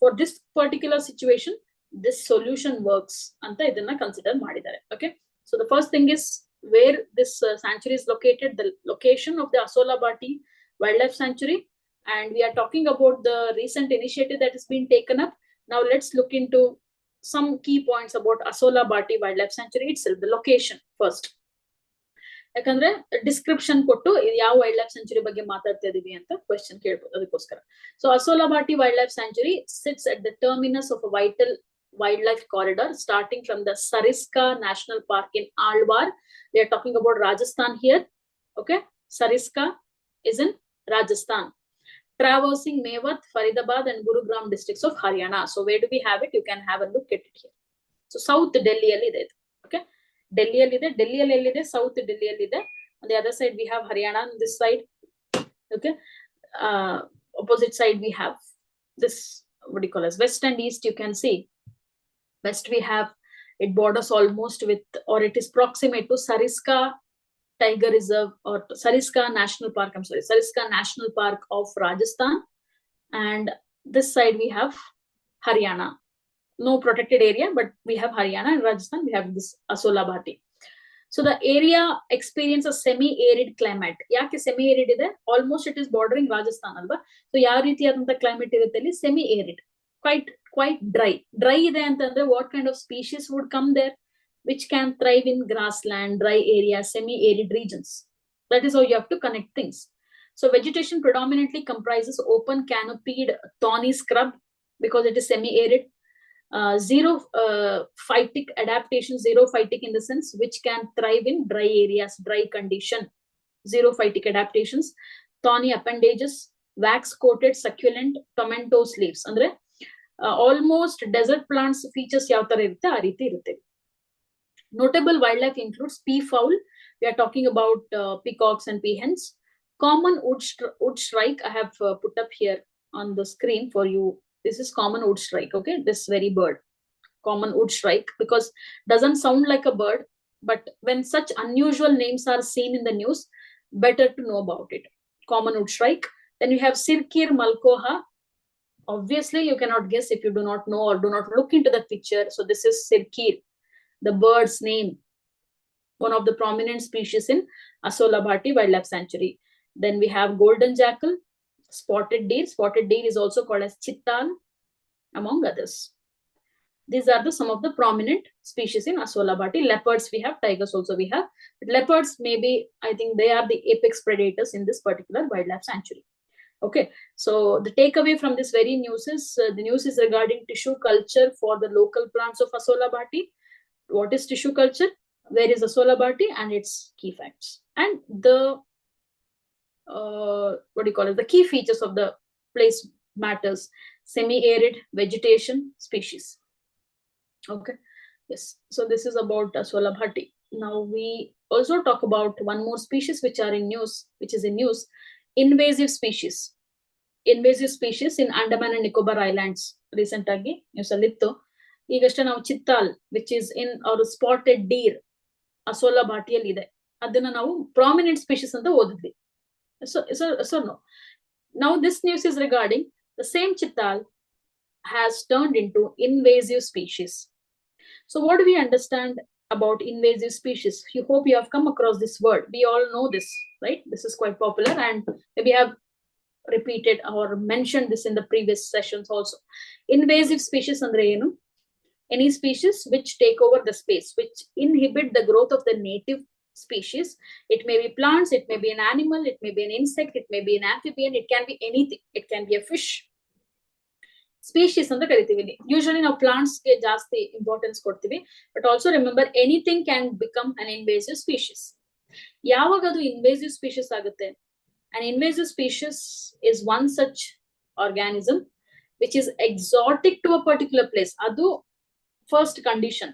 for this particular situation, this solution works anta idanna consider madidare. Okay, so the first thing is where this sanctuary is located, the location of the Asola Bhatti Wildlife Sanctuary, and we are talking about the recent initiative that has been taken up. Now let's look into some key points about Asola Bhatti Wildlife Sanctuary itself, the location first. ಯಾಕಂದ್ರೆ description ಕೊಟ್ಟು ಯಾವ wild life century ಬಗ್ಗೆ ಮಾತಾಡ್ತಾ ಇದೀವಿ ಅಂತ question ಕೇಳ್ಬೋದು, ಅದಕ್ಕೋಸ್ಕರ. So Asola Bhatti wild life sanctuary sits at the terminus of a vital wildlife corridor starting from the Sariska National Park in Alwar. We are talking about Rajasthan here. Okay, Sariska is in Rajasthan, traversing Mewat, Faridabad and Gurugram districts of Haryana. So where do we have it? You can have a look at it here. So South Delhi alli ide. Okay, Delhi alli ide, Delhi alli ide, South Delhi alli ide. On the other side we have Haryana on this side. Okay, opposite side we have this, what do you call as, west and east. You can see west we have, it borders almost with, or it is proximate to Sariska Tiger Reserve or Sariska National Park. I'm sorry, Sariska National Park of Rajasthan. And this side we have Haryana. No protected area, but we have Haryana and Rajasthan. We have this Asola Bhatti. So the area experiences semi-arid climate. Yake semi-arid ide? Almost it is bordering Rajasthan alba. So yav reetiyadanta climate irutte alli? Semi-arid. Quite dry. Dry ide antandre what kind of species would come there? Which can thrive in grassland, dry areas, semi-arid regions. That is how you have to connect things. So vegetation predominantly comprises open canopied thorny scrub because it is semi-arid. Zero phytic adaptation, zero phytic in the sense which can thrive in dry areas, dry condition. Zero phytic adaptations, thorny appendages, wax coated succulent tomentose leaves. Andre almost desert plants features yav ತರ irutte aa reeti irutte. Notable wildlife includes peafowl. We are talking about peacocks and peahens. Common wood shrike. I have put up here on the screen for you. This is common wood shrike. Okay, this very bird, common wood shrike, because doesn't sound like a bird, but when such unusual names are seen in the news, better to know about it. Common wood shrike. Then you have Sirkir malkoha. Obviously, you cannot guess if you do not know or do not look into the picture. So this is Sirkir, the bird's name, one of the prominent species in Asola Bhatti Wildlife Sanctuary. Then we have golden jackal, spotted deer. Spotted deer is also called as chittal, among others. These are some of the prominent species in Asola Bhatti. Leopards we have, tigers also we have. But leopards, maybe, I think they are the apex predators in this particular wildlife sanctuary. Okay, so the takeaway from this very news is, the news is regarding tissue culture for the local plants of Asola Bhatti. What is tissue culture? Where is Asola Bhatti? And its key facts. And the, what do you call it? The key features of the place matters. Semi-arid vegetation, species. Okay, yes. So this is about Asola Bhatti. Now we also talk about one more species which are in news, which is in news. Invasive species. Invasive species in Andaman and Nicobar Islands. Recent agi news alittu. Igashte ನಾವು Chittal, which is in our spotted deer, Asola Bhattiಯಲ್ಲಿ ಇದೆ. ಅದನ್ನ ನಾವು prominent species ಅಂತ ಓದಿದ್ವಿ. So no. Now this news is regarding the same chital has turned into invasive species. So what do we understand about invasive species? You hope you have come across this word. We all know this, right? This is quite popular, and maybe have repeated or mentioned this in the previous sessions also. Invasive species andre enu? Any species which take over the space, which inhibit the growth of the native species. It may be plants, it may be an animal, it may be an insect, it may be an amphibian, it can be anything. It can be a fish. Species anta kariತೀವಿ. Usually ನಾವು plants ಗೆ ಜಾಸ್ತಿ importance ಕೊಡ್ತೀವಿ, but also remember anything can become an invasive species. ಯಾವಾಗ ಅದು invasive species ಆಗುತ್ತೆ? An invasive species is one such organism which is exotic to a particular place. ಅದು first condition.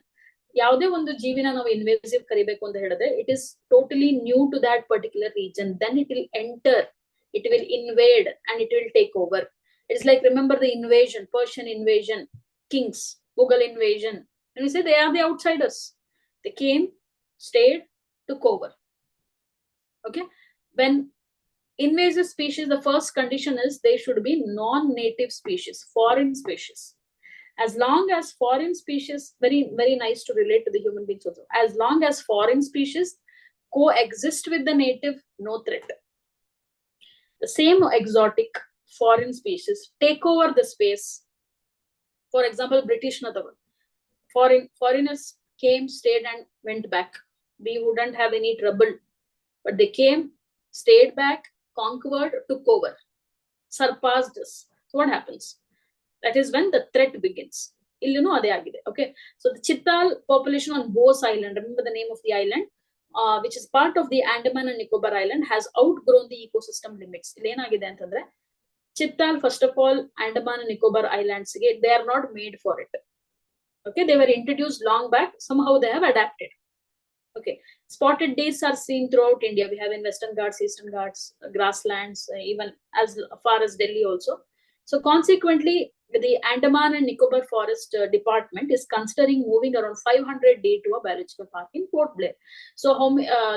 ಯಾವುದೇ ಒಂದು ಜೀವಿನ ನಾವು ಇನ್ವೇಸಿವ್ ಕರಿಬೇಕು ಅಂತ ಹೇಳಿದ್ರೆ, it is totally new to that particular region. Then it will enter, it will invade, and it will take over. It's like, remember the invasion, Persian invasion kings, Mughal invasion. And we say they are the outsiders. They came, stayed, took over. Okay. When invasive species, the first condition is they should be non-native species, foreign species. As long as foreign species, very, very nice to relate to the human beings also. As long as foreign species coexist with the native, no threat. The same exotic foreign species take over the space. For example, British Nadavan. Foreigners came, stayed, and went back. We wouldn't have any trouble. But they came, stayed back, conquered, took over, surpassed us. So what happens? That is when the threat begins. Okay. So the Chittal population on Bose Island, remember the name of the island, which is part of the Andaman and Nicobar Island, has outgrown the ecosystem limits. Chittal, first of all, Andaman and Nicobar Islands, they are not made for it. Okay, they were introduced long back. Somehow they have adapted. Okay, spotted deers are seen throughout India. We have in Western Ghats, Eastern Ghats, grasslands, even as far as Delhi also. So consequently, the Andaman and Nicobar Forest Department is considering moving around 500 deer to a biological park in Port Blair. So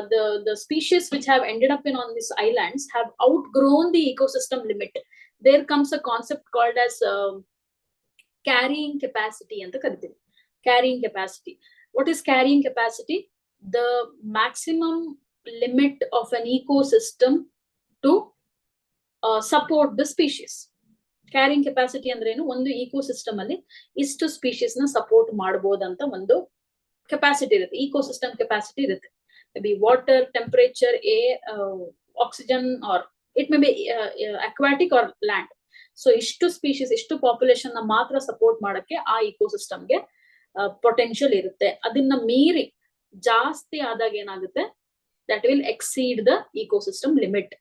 the species which have ended up on these islands have outgrown the ecosystem limit. There comes a concept called as carrying capacity and the carrying capacity. What is carrying capacity? The maximum limit of an ecosystem to support the species. Carrying capacity ಅಂದ್ರೆ ಏನು? ಒಂದು ecosystem ಅಲ್ಲಿ ಇಷ್ಟು species ನ support ಮಾಡಬಹುದಂತ ಒಂದು capacity ಇರುತ್ತೆ, ecosystem capacity ಇರುತ್ತೆ. Maybe water, temperature, air, oxygen, or it may be aquatic or land. So ಇಷ್ಟು species, ಇಷ್ಟು population ನ ಮಾತ್ರ support ಮಾಡಕ್ಕೆ ಆ ecosystem ಗೆ potential ಇರುತ್ತೆ. ಅದನ್ನ ಮೀರಿ ಜಾಸ್ತಿ ಆದಾಗ ಏನಾಗುತ್ತೆ? That will exceed the ecosystem limit.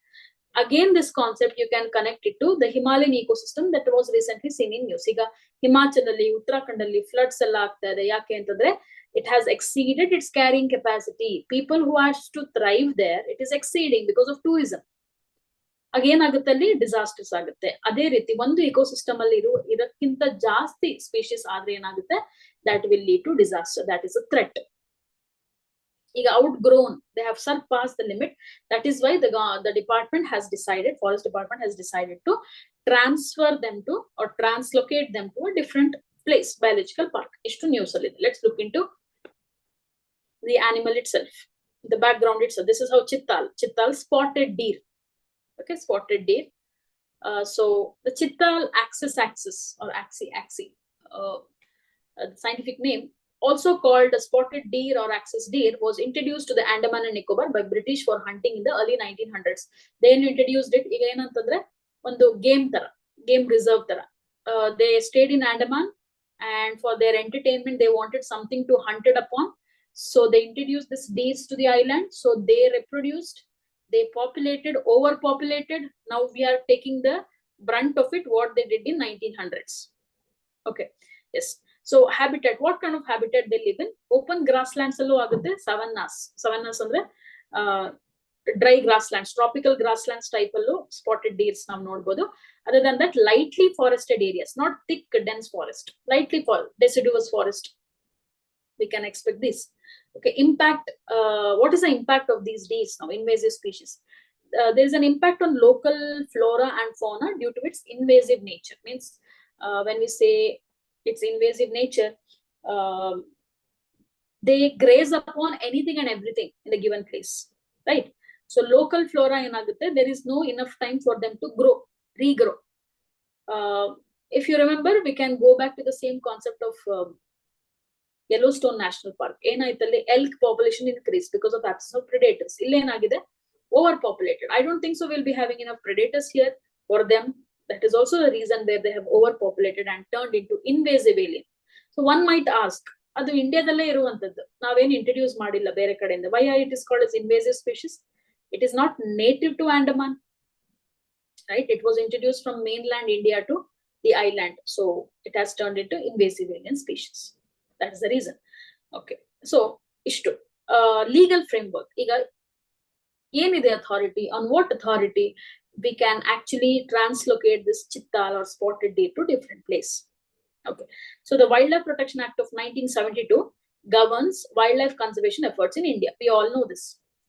Again, this concept you can connect it to the Himalayan ecosystem that was recently seen in news. ಈಗ ಹಿಮಾಚಲಲ್ಲಿ, ಉತ್ತರಾಖಂಡಲ್ಲಿ floods ಎಲ್ಲ ಆಗ್ತಾ ಇದೆ. ಯಾಕೆ ಅಂತಂದ್ರೆ it has exceeded its carrying capacity. People who are to thrive there, it is exceeding because of tourism. Again ಆಗುತ್ತೆ ಅಲ್ಲಿ disasters ಆಗುತ್ತೆ. ಅದೇ ರೀತಿ ಒಂದು ಇಕೋಸಿಸ್ಟಮ್ ಅಲ್ಲಿ ಇದಕ್ಕಿಂತ ಜಾಸ್ತಿ ಸ್ಪೀಶೀಸ್ ಆದ್ರೆ ಏನಾಗುತ್ತೆ? That will lead to disaster. That is a threat. Outgrown, they have surpassed the limit. That is why the department has decided, forest department has decided to transfer them to or translocate them to a different place, biological park. Ishtu news alli. Let's look into the animal itself, the background itself. This is how Chittal spotted deer. Okay, spotted deer. So the Chittal axis or axis, the scientific name, also called a spotted deer or axis deer, was introduced to the Andaman and Nicobar by British for hunting in the early 1900s. They introduced it ಈಗ ಏನಂತಂದ್ರೆ ಒಂದು game reserve ತರ. They stayed in Andaman, and for their entertainment they wanted something to hunt it upon. So they introduced this deers to the island. So they reproduced, they populated, overpopulated. Now we are taking the brunt of it, what they did in 1900s. Okay, yes. So habitat, what kind of habitat they live in? Open grasslands allo agutte. Savannas andre dry grasslands, tropical grasslands type allo spotted deers now nodbodu. Other than that, lightly forested areas, not thick dense forest, lightly deciduous forest, we can expect this. Okay, impact, what is the impact of these deers now, invasive species? There is an impact on local flora and fauna due to its invasive nature. Means when we say its invasive nature, they graze upon anything and everything in the given place, right? So local flora enagutte, there is no enough time for them to regrow. If you remember, we can go back to the same concept of Yellowstone National Park. Enaitali elk population increased because of absence of predators. Ille enagide overpopulated. I don't think so we'll be having enough predators here for them. That is also the reason where they have overpopulated and turned into invasive alien. So one might ask, adu India dalle iruvantaddu, naven introduce madilla bere kadeinda. Why it is called as invasive species? It is not native to Andaman, right? It was introduced from mainland India to the island. So it has turned into invasive alien species. That is the reason. Okay. So ishtu legal framework. Iga yenide authority, on what authority we can actually translocate this Chittal or spotted deer to different place? Okay. So the Wildlife Protection Act of 1972 governs wildlife conservation efforts in India. We all know this.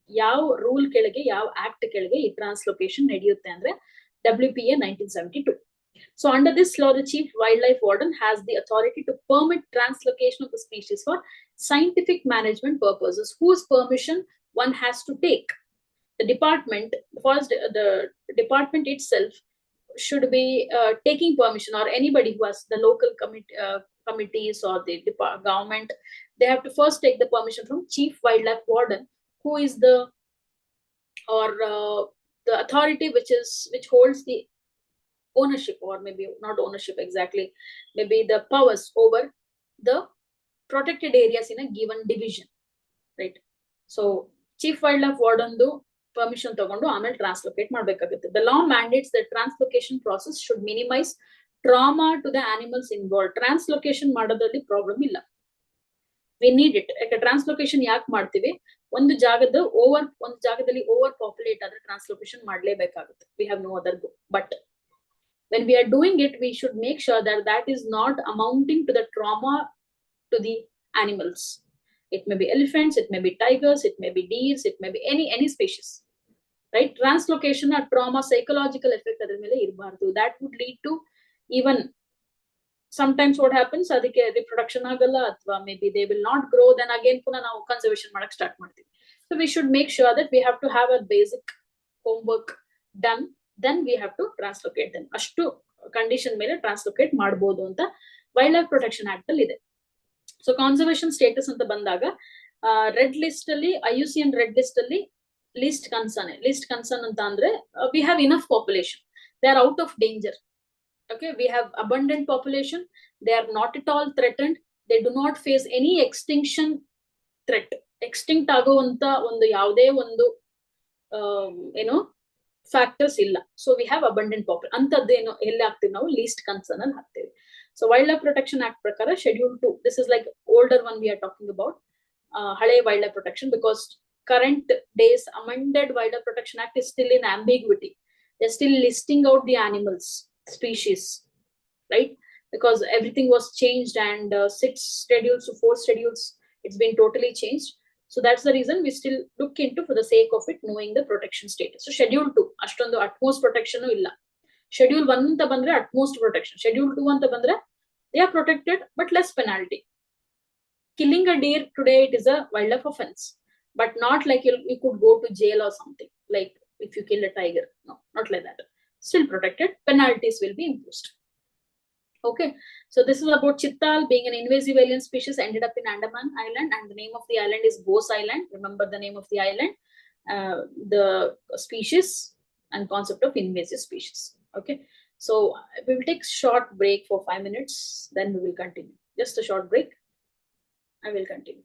ಯಾವ rule ಕೆಳಗೆ ಯಾವ act ಕೆಳಗೆ ಈ translocation ನಡೆಯುತ್ತೆ ಅಂದ್ರೆ WPA 1972. So under this law, the chief wildlife warden has the authority to permit translocation of the species for scientific management purposes, whose permission one has to take. The department, first, the department itself should be taking permission, or anybody who has the local committees or the government, they have to first take the permission from chief wildlife warden, who is the the authority which holds the ownership, or maybe not ownership exactly, maybe the powers over the protected areas in a given division, right? So chief wildlife warden do permission ತಗೊಂಡು ಆಮೇಲೆ ಟ್ರಾನ್ಸ್ಲೋಕೇಟ್ ಮಾಡಬೇಕಾಗುತ್ತೆ. The law mandates that translocation process should minimize trauma to the animals involved. Translocation ಮಾಡೋದ್ರಲ್ಲಿ problem ಇಲ್ಲ. We need it. ಯಾಕೆ translocation ಯಾಕೆ ಮಾಡ್ತೀವಿ? ಒಂದು ಜಾಗದಲ್ಲಿ ಓವರ್ ಪಾಪ್ಯುಲೇಟ್ ಆದ್ರೆ translocation ಮಾಡಲೇಬೇಕಾಗುತ್ತೆ. We have no other go. But when we are doing it, we should make sure that that is not amounting to the trauma to the animals. It may be elephants, it may be tigers, it may be deers, it may be any species, right? Translocation or trauma, psychological effect adar mele irbaardu. That would lead to even sometimes what happens, adike reproduction agalla, athwa maybe they will not grow, then again puna ನಾವು conservation madak start ಮಾಡ್ತೀವಿ. So we should make sure that we have to have a basic homework done, then we have to translocate them. ಅಷ್ಟು condition ಮೇಲೆ ಟ್ರಾನ್ಸ್ಲೋಕೇಟ್ ಮಾಡಬಹುದು ಅಂತ wild life protection act ಅಲ್ಲಿ ಇದೆ. So conservation status ಅಂತ ಬಂದಾಗ red list ಅಲ್ಲಿ, IUCN ರೆಡ್ ಲಿಸ್ಟ್ ಅಲ್ಲಿ ಲೀಸ್ಟ್ ಕನ್ಸರ್ನ್ ಅಂತ ಅಂದ್ರೆ we have enough population, they are out of danger. Okay, we have abundant population, they are not at all threatened, they do not face any extinction threat. Extinct ಆಗುವಂತ ಒಂದು ಯಾವುದೇ ಒಂದು factors ಇಲ್ಲ. So we have abundant population ಅಂತದ್ದೇನು ಎಲ್ಲಿ ಹಾಕ್ತಿವಿ ನಾವು? Least concern ಅಲ್ಲಿ ಹಾಕ್ತೇವೆ. So wild life protection act ಪ್ರಕಾರ schedule 2, this is like older one we are talking about, ಹಳೆ wild life protection, because current days amended wildlife protection act is still in ambiguity. They're still listing out the animals species, right? Because everything was changed, and 6 schedules to 4 schedules, it's been totally changed. So that's the reason we still look into, for the sake of it, knowing the protection status. So schedule 2 ashtondu utmost protection illa. Schedule 1 anta bandre utmost protection, schedule 2 anta bandre they are protected but less penalty. Killing a deer today, it is a wildlife offense, but not like you could go to jail or something, like if you kill a tiger. No, not like that. Still protected, penalties will be imposed. Okay, so this is about chital being an invasive alien species, ended up in Andaman Island, and the name of the island is Bose Island. Remember the name of the island, the species and concept of invasive species. Okay, so we will take short break for 5 minutes, then we will continue. Just a short break, I will continue.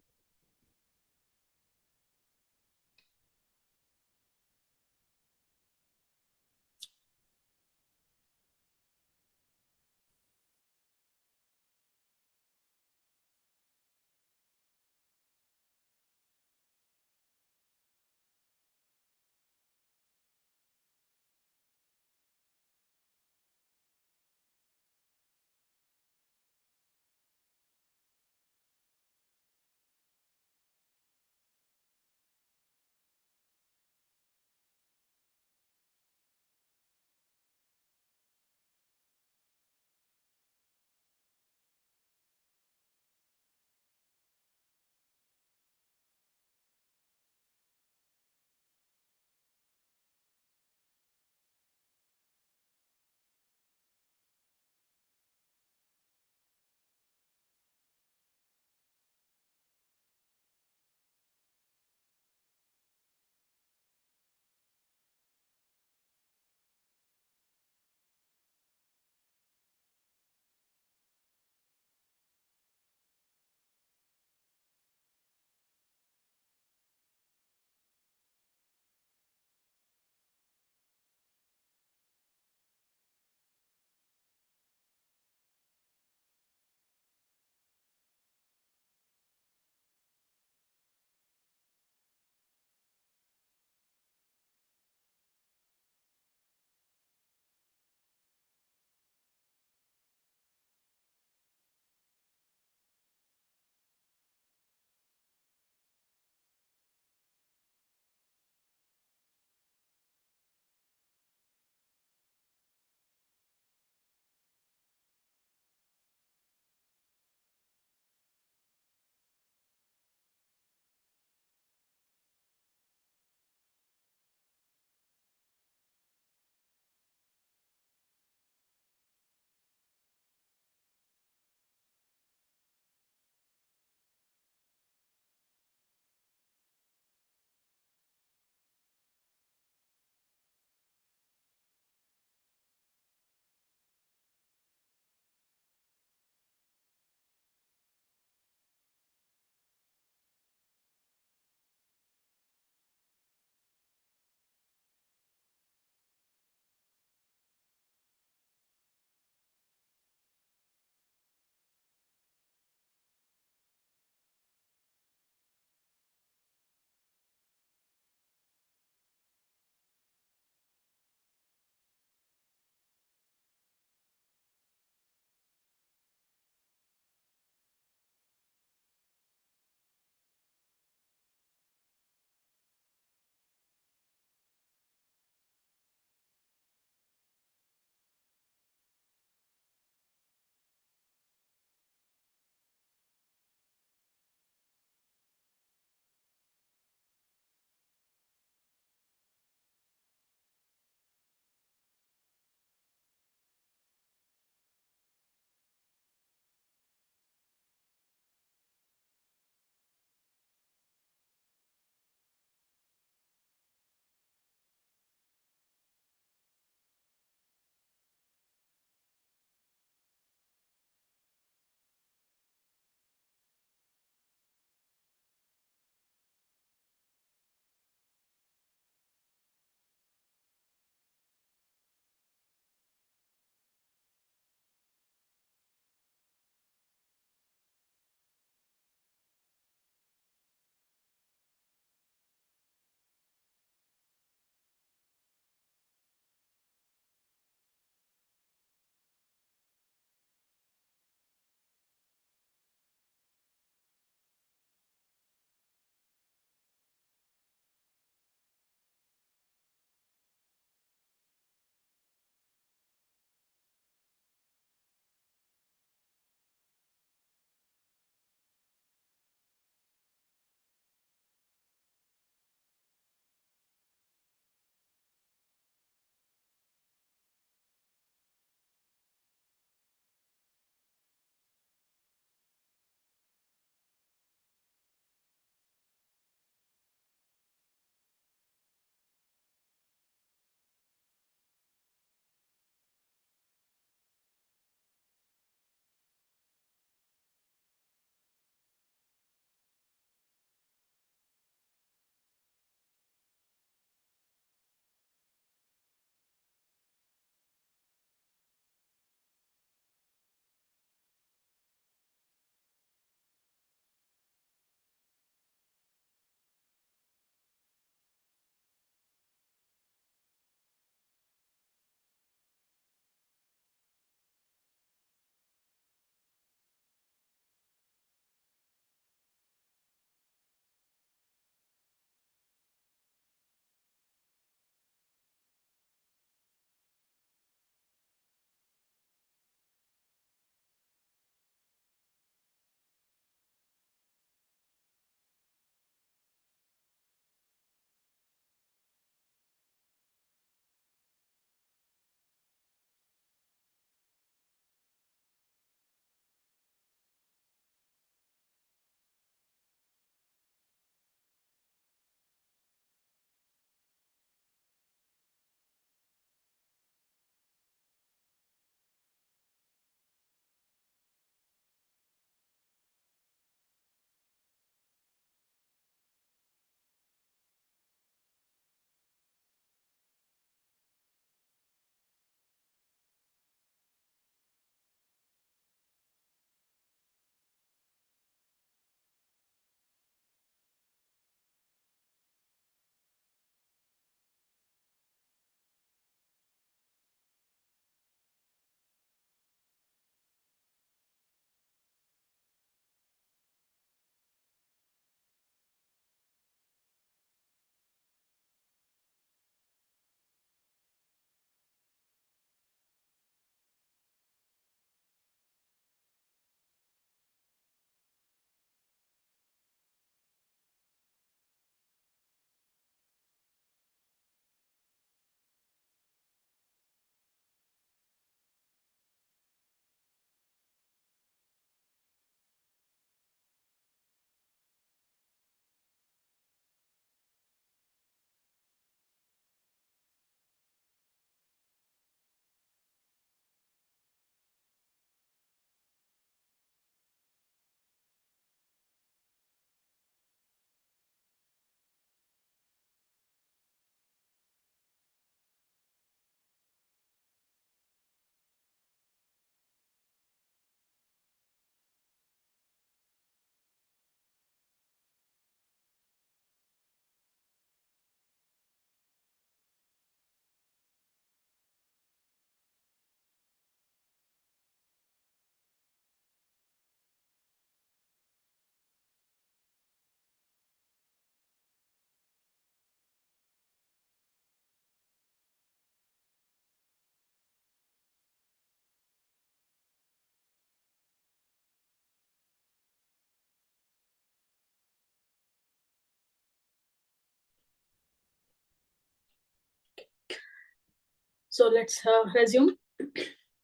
So let's resume.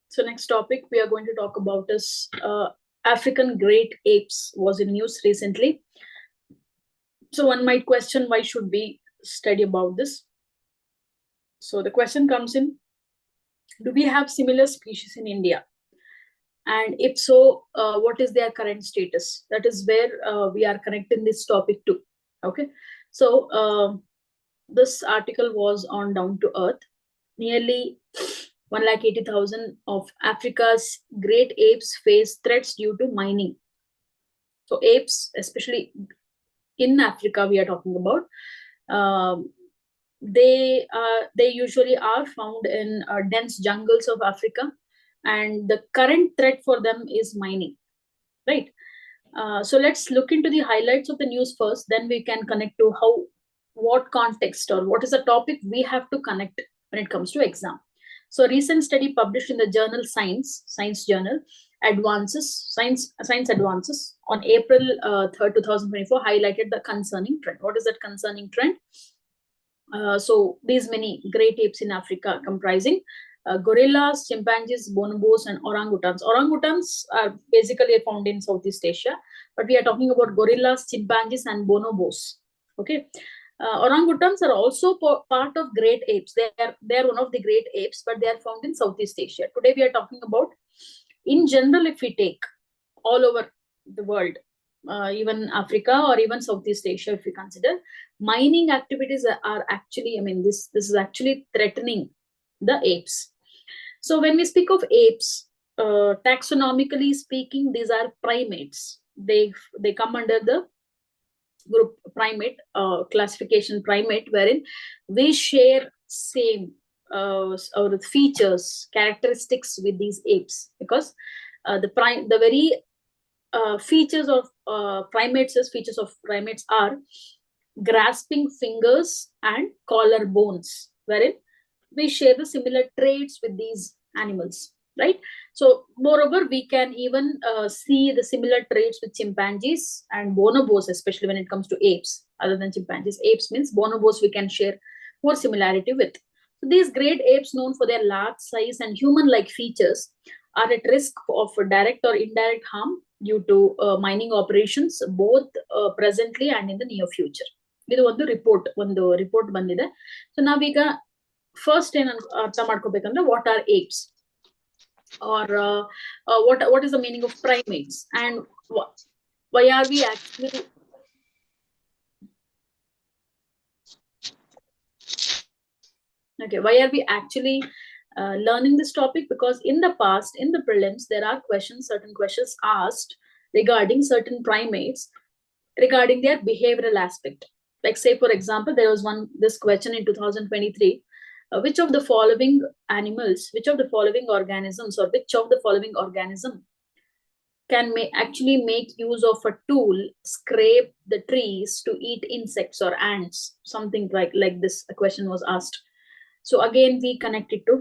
So next topic we are going to talk about is African great apes was in news recently. So one might question, why should we study about this? So the question comes in, do we have similar species in India? And if so, what is their current status? That is where we are connecting this topic to. Okay. So this article was on Down to Earth. Nearly 180,000 of Africa's great apes face threats due to mining. So apes, especially in Africa, we are talking about, they usually are found in dense jungles of Africa, and the current threat for them is mining, right? So let's look into the highlights of the news first, then we can connect to what context or what is the topic we have to connect when it comes to exam. So a recent study published in the journal Science Journal Science Advances on April 3rd, 2024 highlighted the concerning trend. What is that concerning trend? So these many great apes in Africa comprising gorillas, chimpanzees, bonobos, and orangutans. Orangutans are basically found in Southeast Asia, but we are talking about gorillas, chimpanzees, and bonobos. Okay. Orangutans are also part of great apes. They are one of the great apes, but they are found in Southeast Asia. Today we are talking about, in general, if we take all over the world, even Africa or even Southeast Asia, if we consider, mining activities are actually, this is actually threatening the apes. So when we speak of apes, taxonomically speaking, these are primates. They come under the group primate, classification primate, wherein we share same or features, characteristics with these apes, because the very features of features of primates are grasping fingers and collar bones, wherein we share the similar traits with these animals, right? So moreover, we can even see the similar traits with chimpanzees and bonobos, especially when it comes to apes. Other than chimpanzees, apes means bonobos we can share more similarity with. So these great apes, known for their large size and human-like features, are at risk of direct or indirect harm due to mining operations, both presently and in the near future. ಇದು ಒಂದು report ಬಂದಿದೆ. So ನಾವೀಗ first ಏನ್ ಅರ್ಥ ಮಾಡ್ಕೋಬೇಕಂದ್ರೆ, what are apes, or what is the meaning of primates, and why are we actually learning this topic? Because in the past, in the prelims, there are certain questions asked regarding certain primates, regarding their behavioral aspect. Like, say for example, there was this question in 2023, which of the following animals, which of the following organisms, or which of the following organism can actually make use of a tool, scrape the trees to eat insects or ants, something like this. A question was asked. So again, we connect it to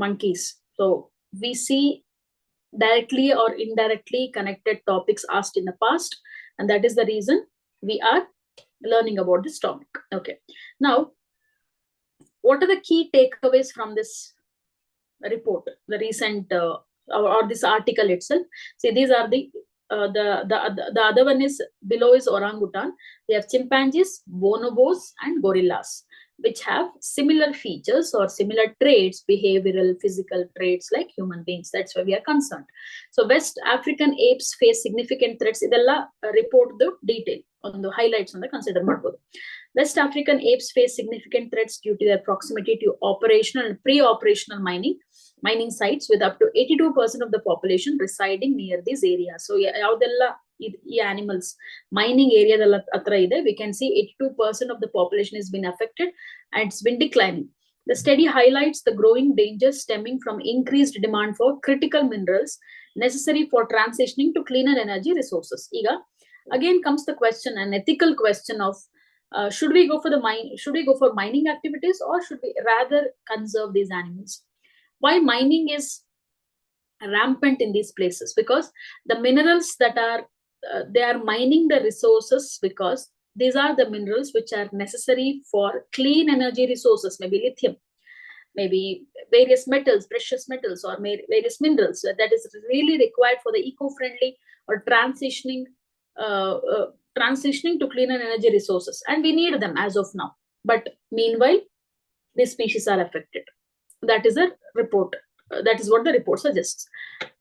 monkeys. So we see directly or indirectly connected topics asked in the past, and that is the reason we are learning about this topic. Okay, now what are the key takeaways from this report, the recent or this article itself? See, these are the other one is below is orangutan. They have chimpanzees, bonobos, and gorillas, which have similar features or similar traits, behavioral, physical traits like human beings. That's why we are concerned. So West African apes face significant threats. Idella report the detail on the highlights on the consider ಮಾಡ್ಬೋದು. West African apes face significant threats due to their proximity to operational and pre-operational mining sites, with up to 82% of the population residing near these areas. So yaudella ಈ animals mining area hatra ide, we can see 82% of the population has been affected and it's been declining. The study highlights the growing dangers stemming from increased demand for critical minerals necessary for transitioning to cleaner energy resources. Again comes the question, an ethical question of should we go for mining activities, or should we rather conserve these animals? Why mining is rampant in these places? Because the minerals that are they are mining the resources, because these are the minerals which are necessary for clean energy resources, maybe lithium. maybe various metals, precious metals, or various minerals that is really required for the eco-friendly or transitioning to cleaner energy resources, and we need them as of now. But meanwhile, these species are affected. That is a report. That is what the report suggests.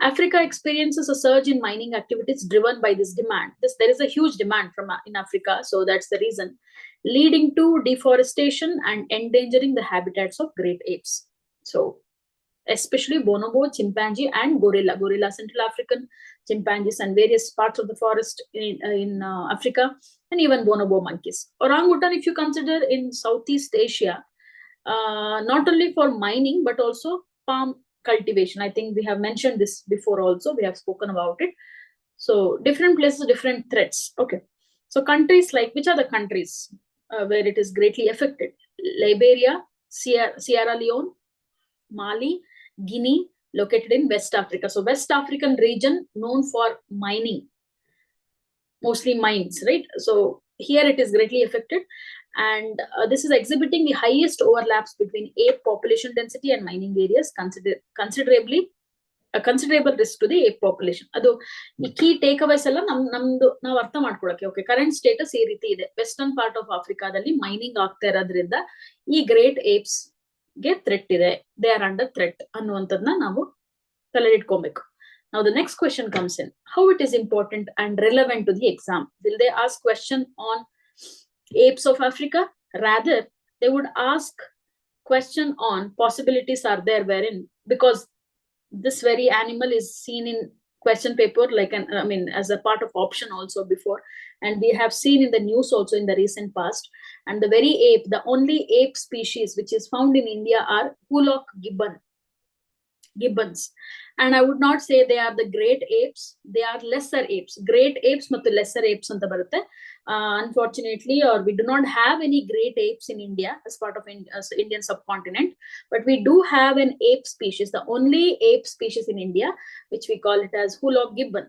Africa experiences a surge in mining activities driven by this demand. There is a huge demand in Africa, so that's the reason, leading to deforestation and endangering the habitats of great apes. So, especially bonobo, chimpanzee, and gorilla, Central African chimpanzees, and various parts of the forest in Africa, and even bonobo monkeys. Orangutan, if you consider in Southeast Asia, not only for mining but also palm cultivation. I think we have mentioned this before also. We have spoken about it. So different places, different threats. Okay. So countries like, which are the countries where it is greatly affected? Liberia, Sierra Leone, Mali, Guinea, located in West Africa. So West African region known for mining, mostly mines, right? So here it is greatly affected. And this is exhibiting the highest overlaps between ape population density and mining areas, considerably a considerable risk to the ape population. Adu ee key takeaways alla namdu ನಾವು ಅರ್ಥ ಮಾಡ್ಕೊಳ್ಳೋಕೆ. Okay, current status ಈ ರೀತಿ ಇದೆ. Western part of ಆಫ್ರಿಕಾದಲ್ಲಿ mining ಆಗ್ತಾ ಇರೋದ್ರಿಂದ ಈ ಗ್ರೇಟ್ ಏಪ್ಸ್ ಗೆ ಥ್ರೆಟ್ ಇದೆ, ದೇ ಆರ್ ಅಂಡರ್ ಥ್ರೆಟ್ ಅನ್ನುವಂಥದ್ದನ್ನ ನಾವು ತಲೆಯಿಟ್ಕೊಬೇಕು. Now the next question comes in. How it is important and relevant to the exam? Will they ask question on apes of Africa? Rather, they would ask question on possibilities are there wherein, because this very animal is seen in question paper like as a part of option also before, and we have seen in the news also in the recent past. And the very ape, the only ape species which is found in India are Tughlaq gibbons. And I would not say they are the great apes, they are lesser apes. Great apes ಮತ್ತು lesser apes anta barutte. Unfortunately, or we do not have any great apes in India as part of Indian subcontinent, but we do have an ape species, the only ape species in India, which we call it as Tughlaq gibbon.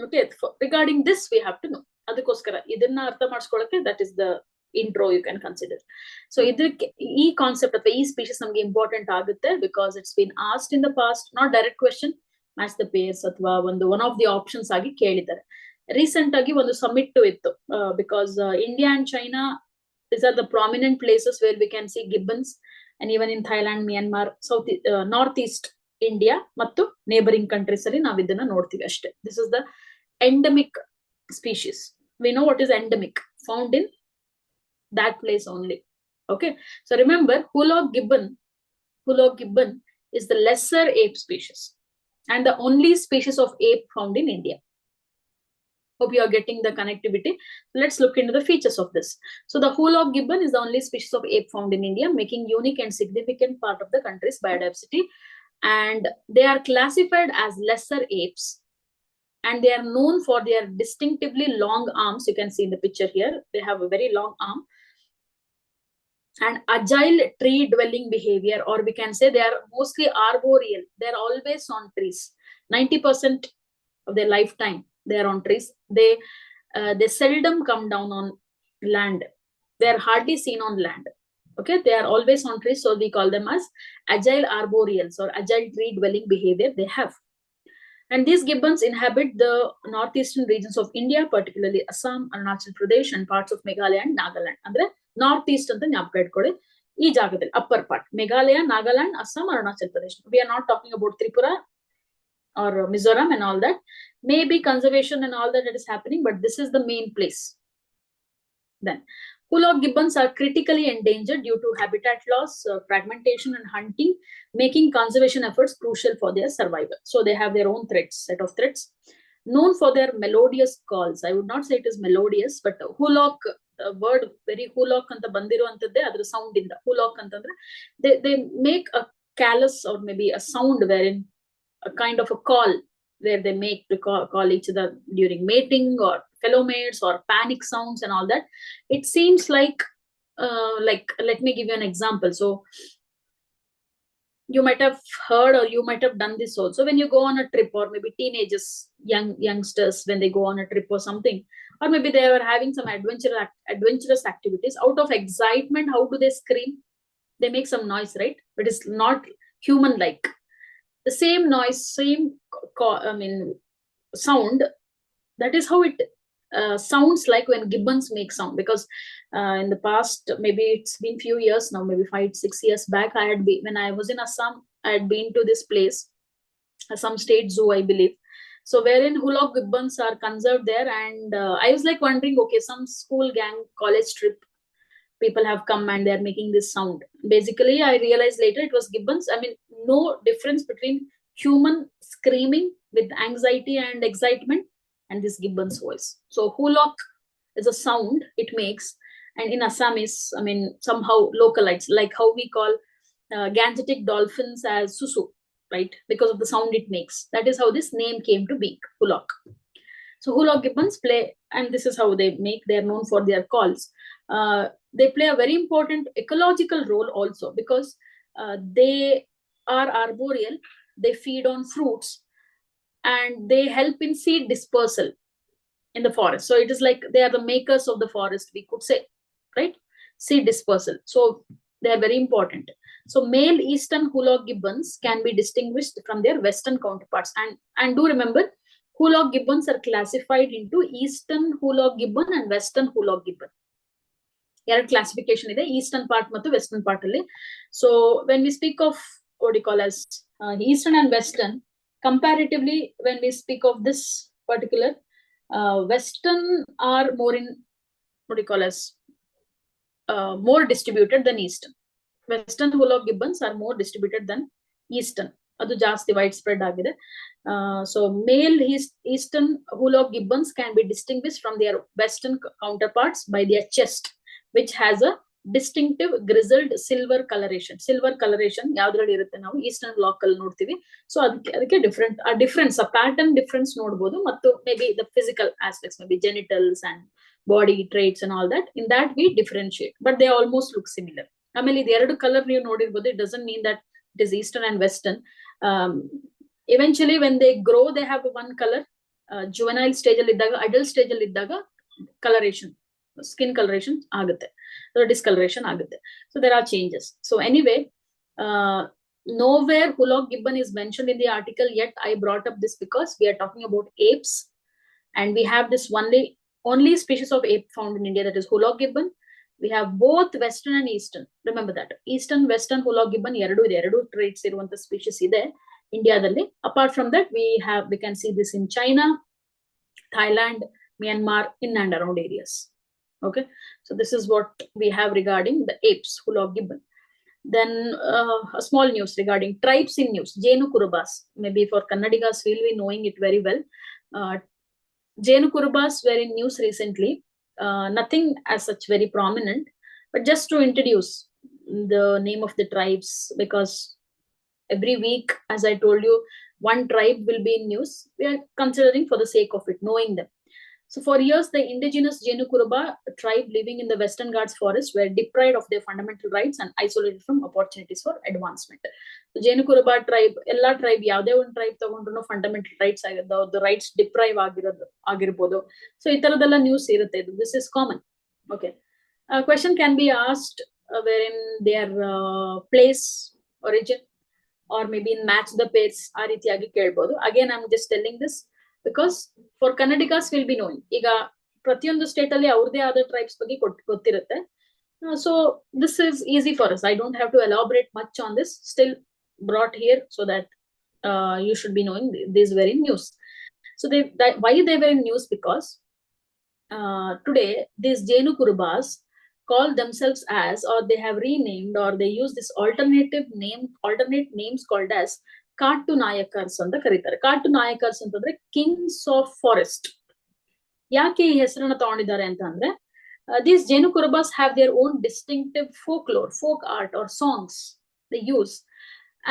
Okay, regarding this we have to know. Adakoskara idanna artha ಮಾಡಿಸ್ಕೊಳ್ಳೋಕೆ, that is the intro you can consider. So ಈ concept ಅಥವಾ ಈ species ನಮಗೆ important ಆಗುತ್ತೆ, because it's been asked in the past, not direct question, match the pairs ಅಥವಾ one of the options ಆಗಿ ಕೇಳಿದ್ದಾರೆ. Recent ಆಗಿ ಒಂದು ಸಮಿಟ್ ಇತ್ತು, because India and China these are the prominent places where we can see gibbons, and even in Thailand, Myanmar, northeast India ಮತ್ತು neighbouring countries ಅಲ್ಲಿ ನಾವು ಇದನ್ನ ನೋಡ್ತೀವಿ ಅಷ್ಟೇ. This is the endemic species. We know what is endemic, found in that place only. Okay, so remember, Tughlaq gibbon is the lesser ape species and the only species of ape found in India. Hope you are getting the connectivity. Let's look into the features of this. So the Tughlaq gibbon is the only species of ape found in India, making unique and significant part of the country's biodiversity. And they are classified as lesser apes, and they are known for their distinctively long arms. You can see in the picture here, they have a very long arm, and agile tree dwelling behavior, or we can say they are mostly arboreal. They are always on trees. 90% of their lifetime they are on trees. They seldom come down on land. They are hardly seen on land. Okay, they are always on trees, so we call them as agile arboreals or agile tree dwelling behavior they have. And these gibbons inhabit the northeastern regions of India, particularly Assam, Arunachal Pradesh, and parts of Meghalaya and Nagaland. Andre northeast anta ಜ್ಞಾಪಕ ಇಟ್ಕೊಳ್ಳಿ. ಈ ಜಾಗದಲ್ಲಿ upper part, Meghalaya, Nagaland, Assam, Arunachal Pradesh. We are not talking about Tripura or Mizoram and all that. Maybe conservation and all that is happening, but this is the main place. Then Tughlaq gibbons are critically endangered due to habitat loss, fragmentation, and hunting, making conservation efforts crucial for their survival. So they have their own set of threats. Known for their melodious calls. I would not say it is melodious, but Tughlaq, word very Tughlaq anta bandiruantadde adra sound inda. Tughlaq antandre they make a callous or maybe a sound wherein a kind of a call where they make to call each other during mating or fellow mates or panic sounds and all that. It seems like let me give you an example. So you might have heard or you might have done this also when you go on a trip, or maybe teenagers, youngsters, when they go on a trip or something, or maybe they were having some adventurous activities. Out of excitement, how do they scream? They make some noise, right? But it's not human like. The same noise, same sound. That is how it sounds like when gibbons make sound. Because in the past, maybe it's been few years now, maybe 5-6 years back, when I was in Assam, I had been to this place, some state zoo, I believe. So wherein Hulok gibbons are conserved there, and I was like wondering, okay, some school gang college trip people have come and they're making this sound. Basically, I realized later it was gibbons. I mean, no difference between human screaming with anxiety and excitement and this gibbon's voice. So Hulok is a sound it makes, and in Assamese, I mean, somehow localized, like how we call Gangetic dolphins as susu, right? Because of the sound it makes. That is how this name came to be, Hulok. So Hulok gibbons play, and this is how they make. They are known for their calls. They play a very important ecological role also, because they are arboreal. They feed on fruits, and they help in seed dispersal in the forest. So it is like they are the makers of the forest, we could say, right? Seed dispersal. So they are very important. So male eastern Hulok gibbons can be distinguished from their western counterparts. And do remember, Hulok gibbons are classified into eastern Hulok gibbon and western Hulok gibbon. ಎರಡು classification ಇದೆ, eastern part ಮತ್ತು western part ಅಲ್ಲಿ. So when we speak of what do you call as eastern and western, comparatively, when we speak of this particular, western are more in what do you call as more distributed than eastern. Western Hulok gibbons are more distributed than eastern. ಅದು ಜಾಸ್ತಿ wide spread ಆಗಿದೆ. So male eastern Hulok gibbons can be distinguished from their western counterparts by their chest, which has a distinctive grizzled silver coloration. Silver coloration ಯಾವ್ದ್ರಲ್ಲಿ ಇರುತ್ತೆ ನಾವು eastern block ಅಲ್ಲಿ ನೋಡ್ತೀವಿ. So ಅದಕ್ಕೆ difference pattern difference ನೋಡಬಹುದು, ಮತ್ತು may be the physical aspects, may be genitals and body traits and all that, in that we differentiate, but they almost look similar. ಆಮೇಲೆ ಇದು ಎರಡು ಕಲರ್ ನೀವು ನೋಡಿರ್ಬೋದು. It doesn't mean that it is eastern and western. Eventually when they grow, they have one color. Juvenile stage ಅಲ್ಲಿ ಇದ್ದಾಗ, adult stage ಅಲ್ಲಿ ಇದ್ದಾಗ coloration, skin coloration ಆಗುತ್ತೆ, discoloration ಆಗುತ್ತೆ. So there are changes. So anyway, nowhere Hulok gibbon is mentioned in the article, yet I brought up this because we are talking about apes, and we have this only species of ape found in India, that is Hulok gibbon. We have both western and eastern. Remember that eastern western Hulok gibbon ಎರಡು traits ಇರುವಂತ species ಇದೆ ಇಂಡಿಯಾದಲ್ಲಿ. Apart from that, we can see this in China, Thailand, Myanmar, in and around areas. Okay, so this is what we have regarding the apes, Hulok gibbon. Then a small news regarding tribes in news. Jenu Kurubas, maybe for Kannadigas will be knowing it very well. Jenu Kurubas were in news recently. Nothing as such very prominent, but just to introduce the name of the tribes, because every week, as I told you, one tribe will be in news. We are considering for the sake of it, knowing them. So for years, the indigenous Jenu Kuruba tribe living in the Western Ghats forest were deprived of their fundamental rights and isolated from opportunities for advancement. So Jenu Kuruba tribe, ella tribe, ಯಾವುದೇ ಒಂದು tribe ತಗೊಂಡ್ರು fundamental rights the rights deprive ಆಗಿರಬಹುದು. So ಈ ತರದೆಲ್ಲ news ಇರುತ್ತೆ. This is common. Okay. A question can be asked wherein their place, origin, or maybe in match the pairs ಆ ರೀತಿಯಾಗಿ ಕೇಳಬಹುದು. Again, I'm just telling this because for Kannadigas will be knowing. ಈಗ ಪ್ರತಿಯೊಂದು state ಅಲ್ಲಿ ಅವ್ರದೇ ಆದ tribes ಬಗ್ಗೆ ಗೊತ್ತಿರುತ್ತೆ. So this is easy for us. I don't have to elaborate much on this. Still brought here so that you should be knowing these were in news. So why they were in news? Because today these Jenu Kurubas call themselves as, or they have renamed, or they use this alternate names called as ಕಾಟು ನಾಯಕರ್ಸ್ ಅಂತ ಕರೀತಾರೆ. ಕಾಟು ನಾಯಕರ್ಸ್ ಅಂತಂದ್ರೆ Kings of forest. ಯಾಕೆ ಈ ಹೆಸರನ್ನ ತಗೊಂಡಿದ್ದಾರೆ ಅಂತ ಅಂದ್ರೆ, these Jenu Kurubas have their own distinctive folklore, folk art or songs they use.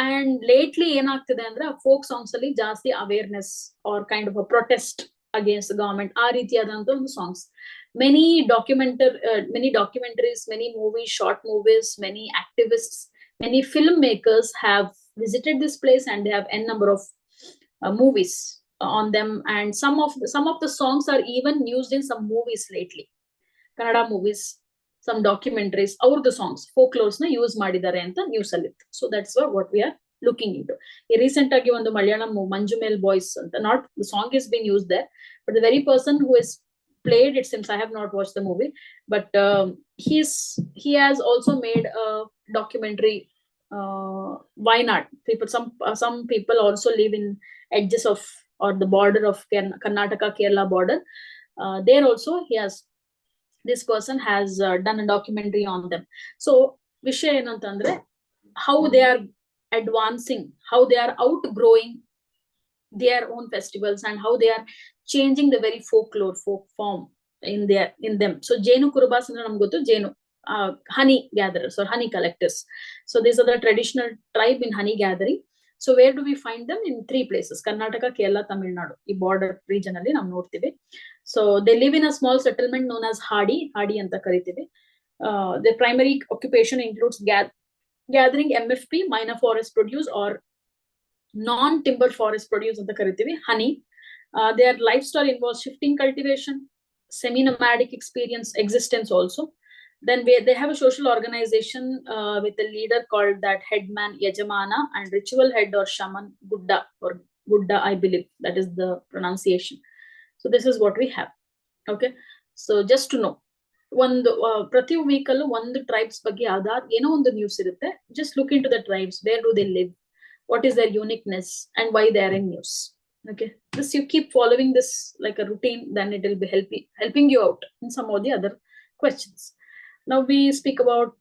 And lately ಏನಾಗ್ತಿದೆ ಅಂದ್ರೆ folk songs ಅಲ್ಲಿ ಜಾಸ್ತಿ awareness or kind of a protest against the government ಆ ರೀತಿಯಾದಂತ ಒಂದು songs. Many documentaries, many movies, short movies, many activists, many filmmakers have visited this place, and they have n number of movies on them, and some of the songs are even used in some movies lately, Kannada movies. some documentaries, the songs, folklores na use ಮಾಡಿದ್ದಾರೆ ಅಂತ news ಅಲ್ಲಿ ಇತ್ತು. So that's what we are looking into. Recent ಆಗಿ ಒಂದು Malayalam ಮಂಜುಮೇಲ್ boys ಅಂತ, not the song is being used there, but the very person who is played, it seems, I have not watched the movie, but he has also made a documentary. Why not? Some people also live in edges of or the border of Karnataka Kerala border. There also this person has done a documentary on them. So vishaya enantandre, how they are advancing, how they are outgrowing their own festivals, and how they are changing the very folk form in them. So Jenu Kurubas andre namge gottu, Jenu honey gatherers or honey collectors. So these are the traditional tribe in honey gathering. So where do we find them? In 3 places: Karnataka, Kerala, Tamil Nadu. ಈ border region ಅಲ್ಲಿ ನಾವು ನೋಡ್ತೀವಿ. So they live in a small settlement known as Hadi ಅಂತ ಕರಿತೀವಿ. Their primary occupation includes gathering MFP, minor forest produce, or non-timber forest produce ಅಂತ ಕರಿತೀವಿ, honey. Their lifestyle involves shifting cultivation, semi-nomadic existence also. Then they have a social organization with a leader called that headman Yajamana and ritual head or shaman Gudda, I believe that is the pronunciation. So this is what we have. Okay, so just to know, ಒಂದು ಪ್ರತಿ week ಅಲ್ಲೂ ಒಂದು tribes ಬಗ್ಗೆ ಯಾವ್ದಾದ್ರು ಏನೋ ಒಂದು news ಇರುತ್ತೆ. Just look into the tribes, where do they live, what is their uniqueness, and why they are in news. Okay, this you keep following this like a routine, then it will be helping you out in some of the other questions. Now we speak about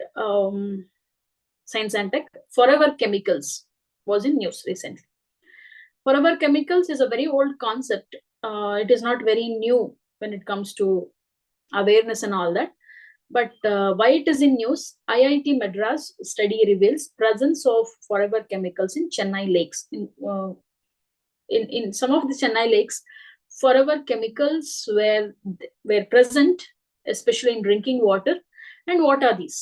science and tech. Forever chemicals was in news recently. Forever chemicals is a very old concept. It is not very new when it comes to awareness and all that. But why it is in news? IIT Madras study reveals presence of forever chemicals in Chennai lakes. In some of the Chennai lakes, forever chemicals were present, especially in drinking water. And what are these?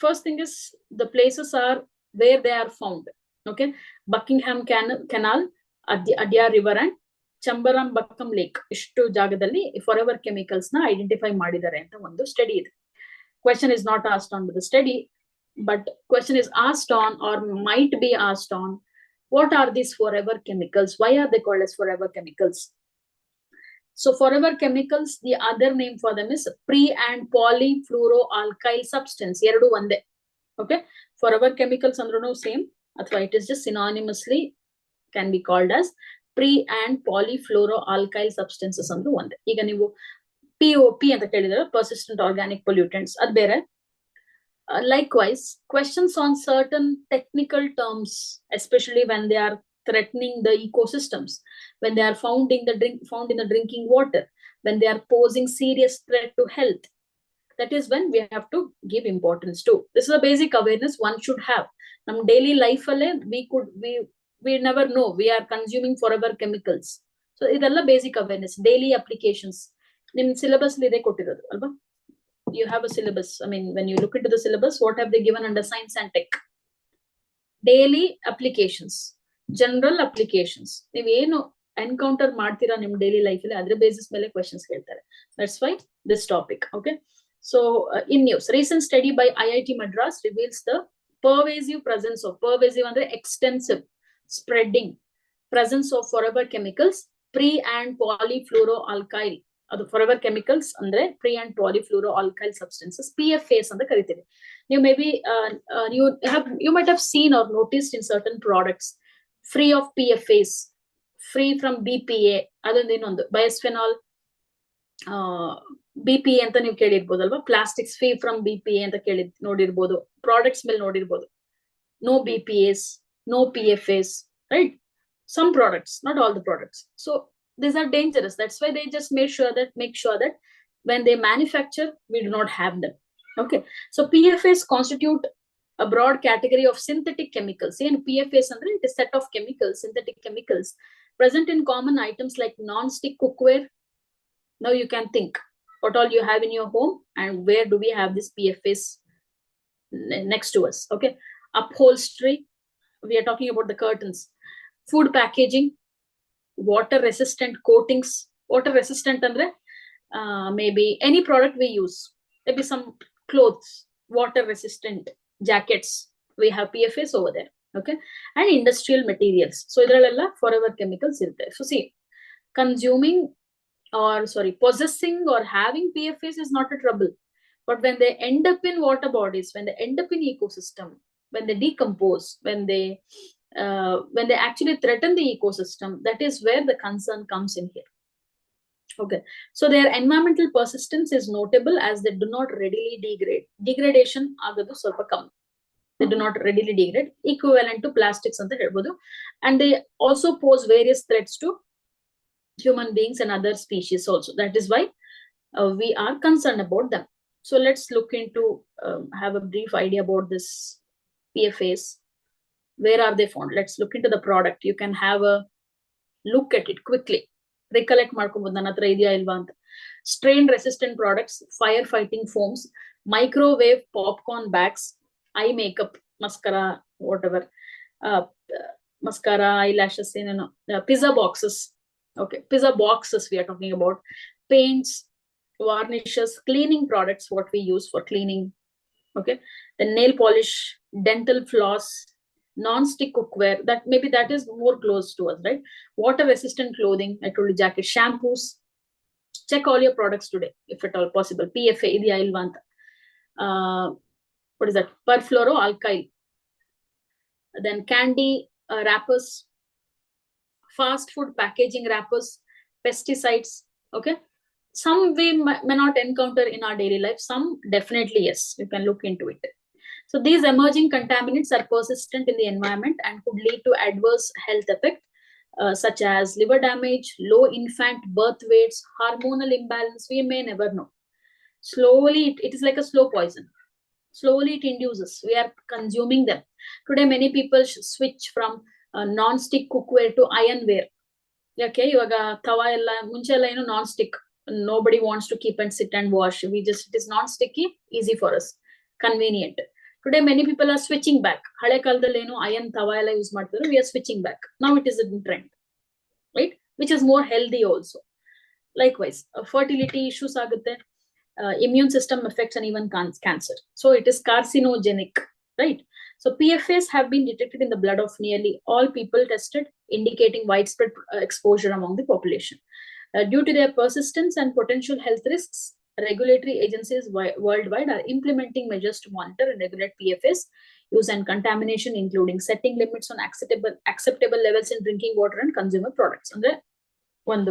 First thing is, the places are where they are found. Okay, Buckingham Canal, Adyar River, and Chambaram Bakkam Lake. Ishtu jagadalli forever chemicals na identify madidare anta ಒಂದು study ಇದೆ. Question is not asked on the study, but question is asked on, or might be asked on, what are these forever chemicals? Why are they called as forever chemicals? So forever chemicals, the other name for them is pre- and polyfluoroalkyl substance. Eradu onde. Okay, forever chemicals andrunu same, athwa it is just synonymously can be called as pre- and polyfluoroalkyl substances andru onde. Iga ನೀವು POP ಅಂತ ಕೇಳಿದ್ರೆ persistent organic pollutants, ಅದು ಬೇರೆ. Likewise, questions on certain technical terms, especially when they are threatening the ecosystems, when they are found in the drinking water, when they are posing serious threat to health, that is when we have to give importance to. This is a basic awareness one should have. Nam daily life alle we never know we are consuming forever chemicals. So idella basic awareness, daily applications. Nim syllabus li ide kotirodu alba. You have a syllabus. I mean, when you look into the syllabus, what have they given under science and tech? Daily applications, general applications. ನೀವು ಏನು encounter ಮಾಡ್ತೀರಾ ನಿಮ್ಮ daily ಲೈಫಲ್ಲಿ, ಅದ್ರ basis ಮೇಲೆ questions ಕೇಳ್ತಾರೆ. That's why this topic. Okay, so in news, recent study by IIT Madras reveals the pervasive presence of, pervasive ಅಂದ್ರೆ extensive, spreading presence of forever chemicals, pre- and polyfluoroalkyl. ಅದು forever chemicals ಅಂದ್ರೆ pre- and polyfluoroalkyl substances, PFAs ಅಂತ ಕರಿತೀವಿ. You maybe you might have seen or noticed in certain products, free of PFAs, free from BPA, ಅದೊಂದು ಇನ್ನೊಂದು bisphenol BPA ಅಂತ ನೀವು ಕೇಳಿರ್ಬೋದಲ್ವಾ. Plastics free from BPA ಅಂತ ನೋಡಿರ್ಬೋದು, ಪ್ರಾಡಕ್ಟ್ಸ್ ಮೇಲೆ ನೋಡಿರ್ಬೋದು. No BPAs, no PFAs, right? Some products, not all the products. So these are dangerous. That's why they just make sure that when they manufacture, we do not have them. Okay, so PFAs constitute a broad category of synthetic chemicals. And PFAs andre it is set of chemicals, synthetic chemicals present in common items like non-stick cookware. Now you can think what all you have in your home and where do we have this PFAs next to us. Okay, upholstery, we are talking about the curtains, food packaging, water resistant coatings. Water resistant andre maybe any product we use, maybe some clothes, water resistant jackets, we have PFAS over there. Okay, and industrial materials. So idralella forever chemicals irutte. So see, consuming or possessing or having PFAS is not a trouble, but when they end up in water bodies, when they end up in ecosystem, when they decompose, when they actually threaten the ecosystem, that is where the concern comes in here. Okay, so their environmental persistence is notable as they do not readily degrade. Degradation agadu ಸ್ವಲ್ಪ ಕಮ್ಮಿ. They do not readily degrade, equivalent to plastics ಅಂತ ಹೇಳ್ಬೋದು. And they also pose various threats to human beings and other species also. That is why we are concerned about them. So let's look into, have a brief idea about this PFAS. Where are they found? Let's look into the product. You can have a look at it quickly. Recollect ಮಾಡ್ಕೊಬಹುದು ನನ್ನ ಹತ್ರ ಇದೆಯಾ ಇಲ್ವಾ ಅಂತ. Strain resistant products, fire fighting foams, microwave popcorn bags, eye makeup, mascara, whatever, mascara, eyelashes, pizza boxes. Okay, pizza boxes we are talking about. Paints, varnishes, cleaning products, what we use for cleaning. Okay, the nail polish, dental floss, non-stick cookware, that maybe that is more close to us, right? Water resistant clothing, I told you, jacket, shampoos. Check all your products today if at all possible. PFA idya ilva anta. What is that? Perfluoroalkyl. Then candy wrappers, fast food packaging wrappers, pesticides. Okay, some we may not encounter in our daily life, some definitely yes, you can look into it. So these emerging contaminants are persistent in the environment and could lead to adverse health effects such as liver damage, low infant birth weights, hormonal imbalance. We may never know. Slowly, it is like a slow poison. Slowly it induces. We are consuming them. Today, many people switch from non-stick cookware to ironware. Okay, ivaga tawa ella munche ella ಏನು non-stick. Nobody wants to keep and sit and wash. It is non-sticky, easy for us, convenient. Today, many people are switching back. ಹಳೆ ಕಾಲದಲ್ಲಿ ಏನು iron tawa ella use ಮಾಡ್ತಿದ್ರು, we are switching back. Now it is a trend, right? Which is more healthy also. Likewise, fertility issues ಆಗುತ್ತೆ. Immune system effects and even cancer. So it is carcinogenic, right? So PFAS have been detected in the blood of nearly all people tested, indicating widespread exposure among the population. Due to their persistence and potential health risks, regulatory agencies worldwide are implementing measures to monitor and regulate PFAS use and contamination, including setting limits on acceptable levels in drinking water and consumer products. And one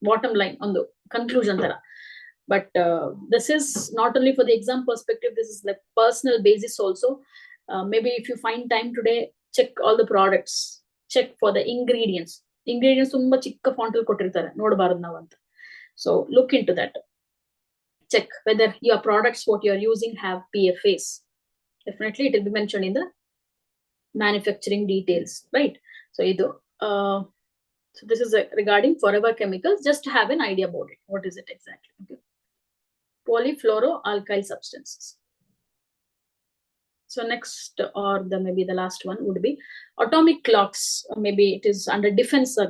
bottom line on the conclusion there. But this is not only for the exam perspective, this is like personal basis also. Maybe if you find time today, check all the products, check for the ingredients. Ingredients tumba chikka font alli kottirtare, nodabaradu navu anta. So look into that. Check whether your products what you are using have PFAS. Definitely it will be mentioned in the manufacturing details, right? So so this is regarding forever chemicals, just to have an idea about it. What is it exactly? Okay. Polyfluoroalkyl substances. So next, or maybe the last one would be atomic clocks. Maybe it is under defense. Why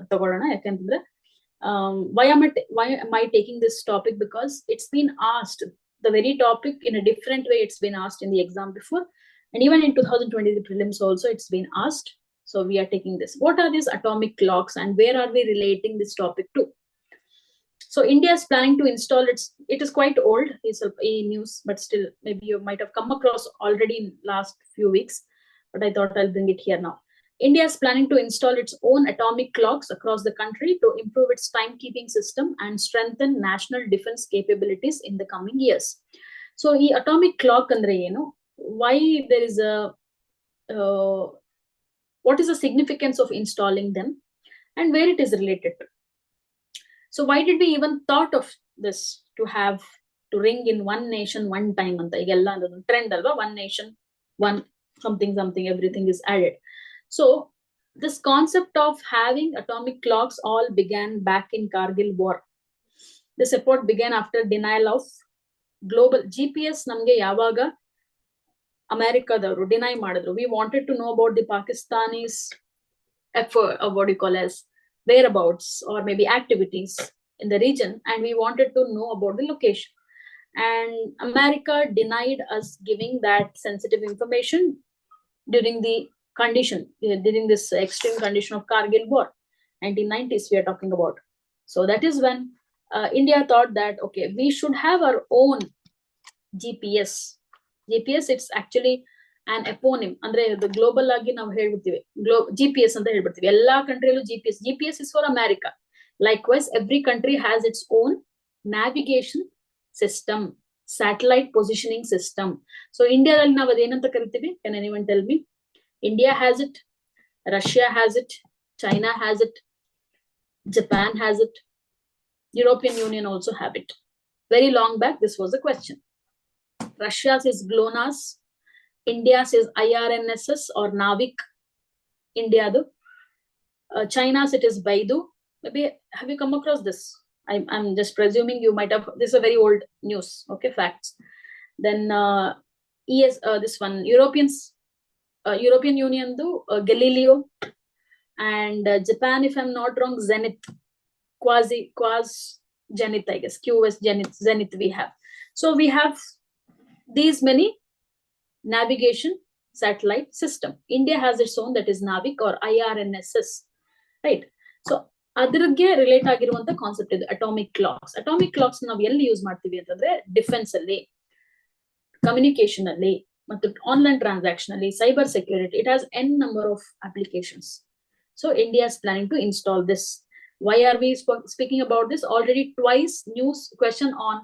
am I taking this topic? Because it's been asked, the very topic in a different way. It's been asked in the exam before, and even in 2020 the prelims also it's been asked. So we are taking this. What are these atomic clocks and where are we relating this topic to? So India is planning to install it is quite old, it's a news, but still maybe you might have come across already in last few weeks, but I thought I'll bring it here now. India is planning to install its own atomic clocks across the country to improve its timekeeping system and strengthen national defense capabilities in the coming years. So the atomic clock andre why there is a what is the significance of installing them and where it is related to. So why did we even thought of this to ring in one nation, one time? Trend alva, one nation, one something, everything is added. So this concept of having atomic clocks all began back in Kargil war. This effort began after denial of global GPS. Namge yavaga America davaru deny madidru. We wanted to know about the Pakistanis effort, or what you call as whereabouts or maybe activities in the region, and we wanted to know about the location. and America denied us giving that sensitive information during the condition, during this extreme condition of Kargil war, 1990s we are talking about. So that is when India thought that, okay, we should have our own GPS. GPS, it's actually an eponym. Andre the global agi ನಾವು ಹೇಳ್ಬಿಡ್ತೀವಿ GPS ಅಂತ ಹೇಳ್ಬಿಡ್ತೀವಿ. ಎಲ್ಲಾ ಕಂಟ್ರಿಯಲ್ಲೂ GPS. GPS is for America. Likewise, every country has its own navigation system, satellite positioning system. So India ಅಲ್ಲಿ ನಾವು ಅದೇನಂತ ಕರಿತೀವಿ? Can anyone tell me? India has it, Russia has it, China has it, Japan has it, European Union also have it. Very long back, this was a question. Russia says GLONASS, India says IRNSS or NAVIC. India do. China's it is Baidu. Maybe have you come across this? I'm just presuming you might have. This is a very old news. Okay, facts. Then ES this one European Union do Galileo, and Japan, if I'm not wrong, Zenith, quasi Zenith, I guess QS Zenith we have. So we have these many navigation satellite system. India has its own, that is NAVIC or IRNSS, right? So ಅದ್ರಿಗೆ relate ಆಗಿರುವಂತ concept ಇದು atomic clocks. Atomic clocks ನಾವು ಎಲ್ಲಿ use ಮಾಡ್ತೀವಿ ಅಂತಂದ್ರೆ defence ಅಲ್ಲಿ, communication ಅಲ್ಲಿ, ಮತ್ತು ಆನ್ಲೈನ್ ಟ್ರಾನ್ಸಾಕ್ಷನ್ ಅಲ್ಲಿ, cyber security. It has n number of applications. So India is planning to install this. Why are we speaking about this? Already twice news question on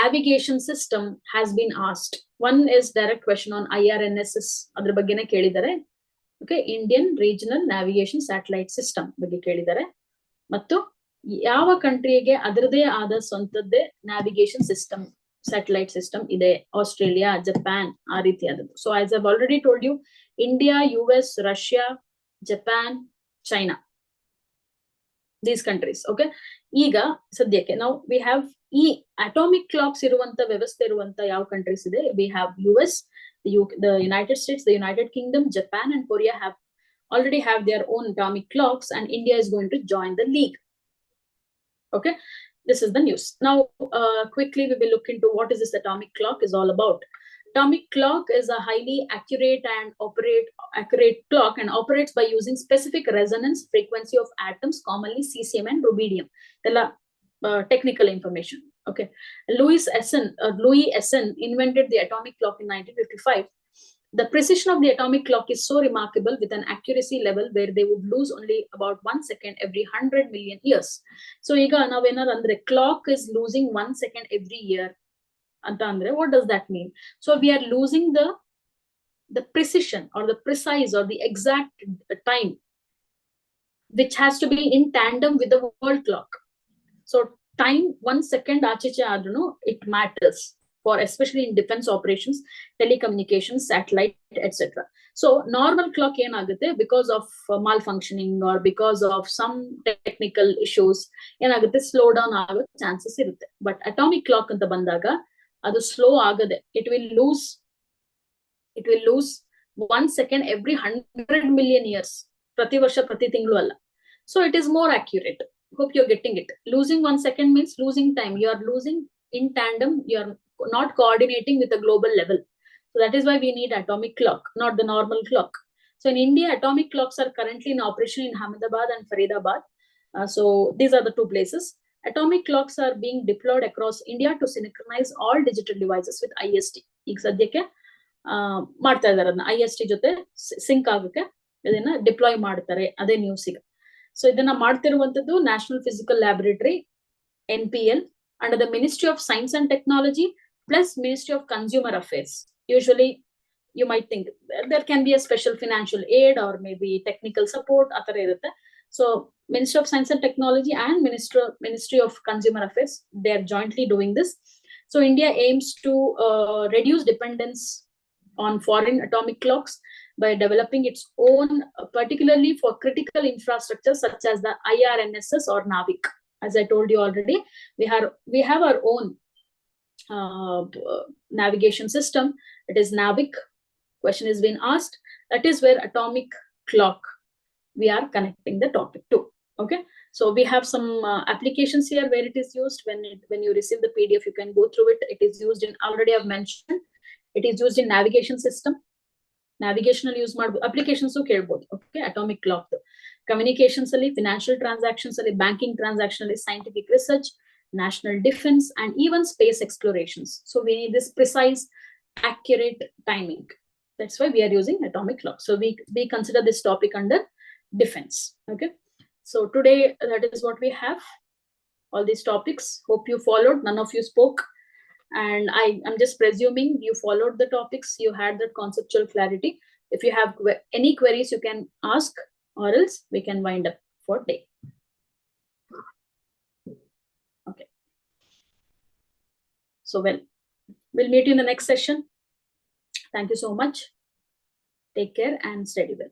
navigation system has been asked. One is direct question on IRNSS, ಅದ್ರ ಬಗ್ಗೆನೇ ಕೇಳಿದ್ದಾರೆ. Okay, Indian Regional Navigation Satellite System ಬಗ್ಗೆ ಕೇಳಿದ್ದಾರೆ. ಮತ್ತು ಯಾವ ಕಂಟ್ರಿಗೆ ಅದರದೇ ಆದ ಸ್ವಂತದ್ದೇ ನ್ಯಾವಿಗೇಷನ್ ಸಿಸ್ಟಮ್, ಸ್ಯಾಟಲೈಟ್ ಸಿಸ್ಟಮ್ ಇದೆ. ಆಸ್ಟ್ರೇಲಿಯಾ, ಜಪಾನ್, ಆ ರೀತಿಯಾದದ್ದು. So as I've already told you, India, US, Russia, Japan, China, these countries. Okay, ಈಗ ಸದ್ಯಕ್ಕೆ ನಾವು we have ಈ ಅಟಾಮಿಕ್ ಕ್ಲಾಕ್ಸ್ ಇರುವಂತ ವ್ಯವಸ್ಥೆ ಇರುವಂತ ಯಾವ ಕಂಟ್ರೀಸ್ ಇದೆ? We have US, the United States, the United Kingdom, Japan and Korea already have their own atomic clocks, and India is going to join the league. Okay, this is the news. Now quickly we will look into what is this atomic clock is all about. Atomic clock is a highly accurate clock and operates by using specific resonance frequency of atoms, commonly cesium and rubidium. Technical information. Okay, Louis Essen invented the atomic clock in 1955. The precision of the atomic clock is so remarkable, with an accuracy level where they would lose only about 1 second every 100 million years. So ಈಗ ನಾವೇನಾದ್ರೆ clock is losing 1 second every year ಅಂತ ಅಂದ್ರೆ, what does that mean? So we are losing the precision or the precise or the exact time, which has to be in tandem with the world clock. So time 1 second ಆಚೆಚೆ ಆದ್ರೂ it matters for, especially in defense operations, telecommunications, satellite, etc. So normal clock ಏನಾಗುತ್ತೆ, because of malfunctioning or because of some technical issues ಏನಾಗುತ್ತೆ, slow down ಆಗೋ chances ಇರುತ್ತೆ. But atomic clock ಅಂತ ಬಂದಾಗ ಅದು slow ಆಗದೆ, it will lose 1 second every 100 million years. ಪ್ರತಿ ವರ್ಷ, ಪ್ರತಿ ತಿಂಗಳು ಅಲ್ಲ. So it is more accurate. Hope you're getting it. Losing 1 second means losing time. You are losing in tandem. You are not coordinating with the global level. So that is why we need atomic clock, not the normal clock. So in India, atomic clocks are currently in operation in Ahmedabad and Faridabad. So these are the two places. Atomic clocks are being deployed across India to synchronize all digital devices with IST. ಈಗ ಸದ್ಯಕ್ಕೆ ಮಾಡ್ತಾ ಇದ್ದಾರೆ ಅದನ್ನ, IST ಜೊತೆ sync ಆಗಕ್ಕೆ ಇದನ್ನ deploy ಮಾಡ್ತಾರೆ. ಅದೇ ನ್ಯೂಸ್ ಈಗ. ಸೊ ಇದನ್ನ ಮಾಡ್ತಿರುವಂತದ್ದು National Physical Laboratory, NPL, under the Ministry of Science and Technology plus Ministry of Consumer Affairs. Usually you might think there can be a special financial aid or maybe technical support athara irutte. So Ministry of Science and Technology and Ministry of Consumer Affairs, they are jointly doing this. So India aims to reduce dependence on foreign atomic clocks by developing its own, particularly for critical infrastructure such as the IRNSS or NAVIC. As I told you already, we have our own navigation system. It is NAVIC. Question is being asked. That is where atomic clock we are connecting the topic to. Okay, so we have some applications here where it is used. When you receive the PDF, you can go through it. It is used in, already I've mentioned, it is used in navigation system. Navigational use applications ಕೇಳ್ಬೋದು. Okay, atomic clock, communications ಅಲ್ಲಿ, financial transactions ಅಲ್ಲಿ, banking transactions ಅಲ್ಲಿ, scientific research, national defense, and even space explorations. So we need this precise, accurate timing. That's why we are using atomic clock. So we consider this topic under defense. Okay, so today that is what we have, all these topics. Hope you followed. None of you spoke, and I'm just presuming you followed the topics, you had that conceptual clarity. If you have any queries, you can ask, or else we can wind up for day. Okay, so we'll meet you in the next session. Thank you so much. Take care and study well.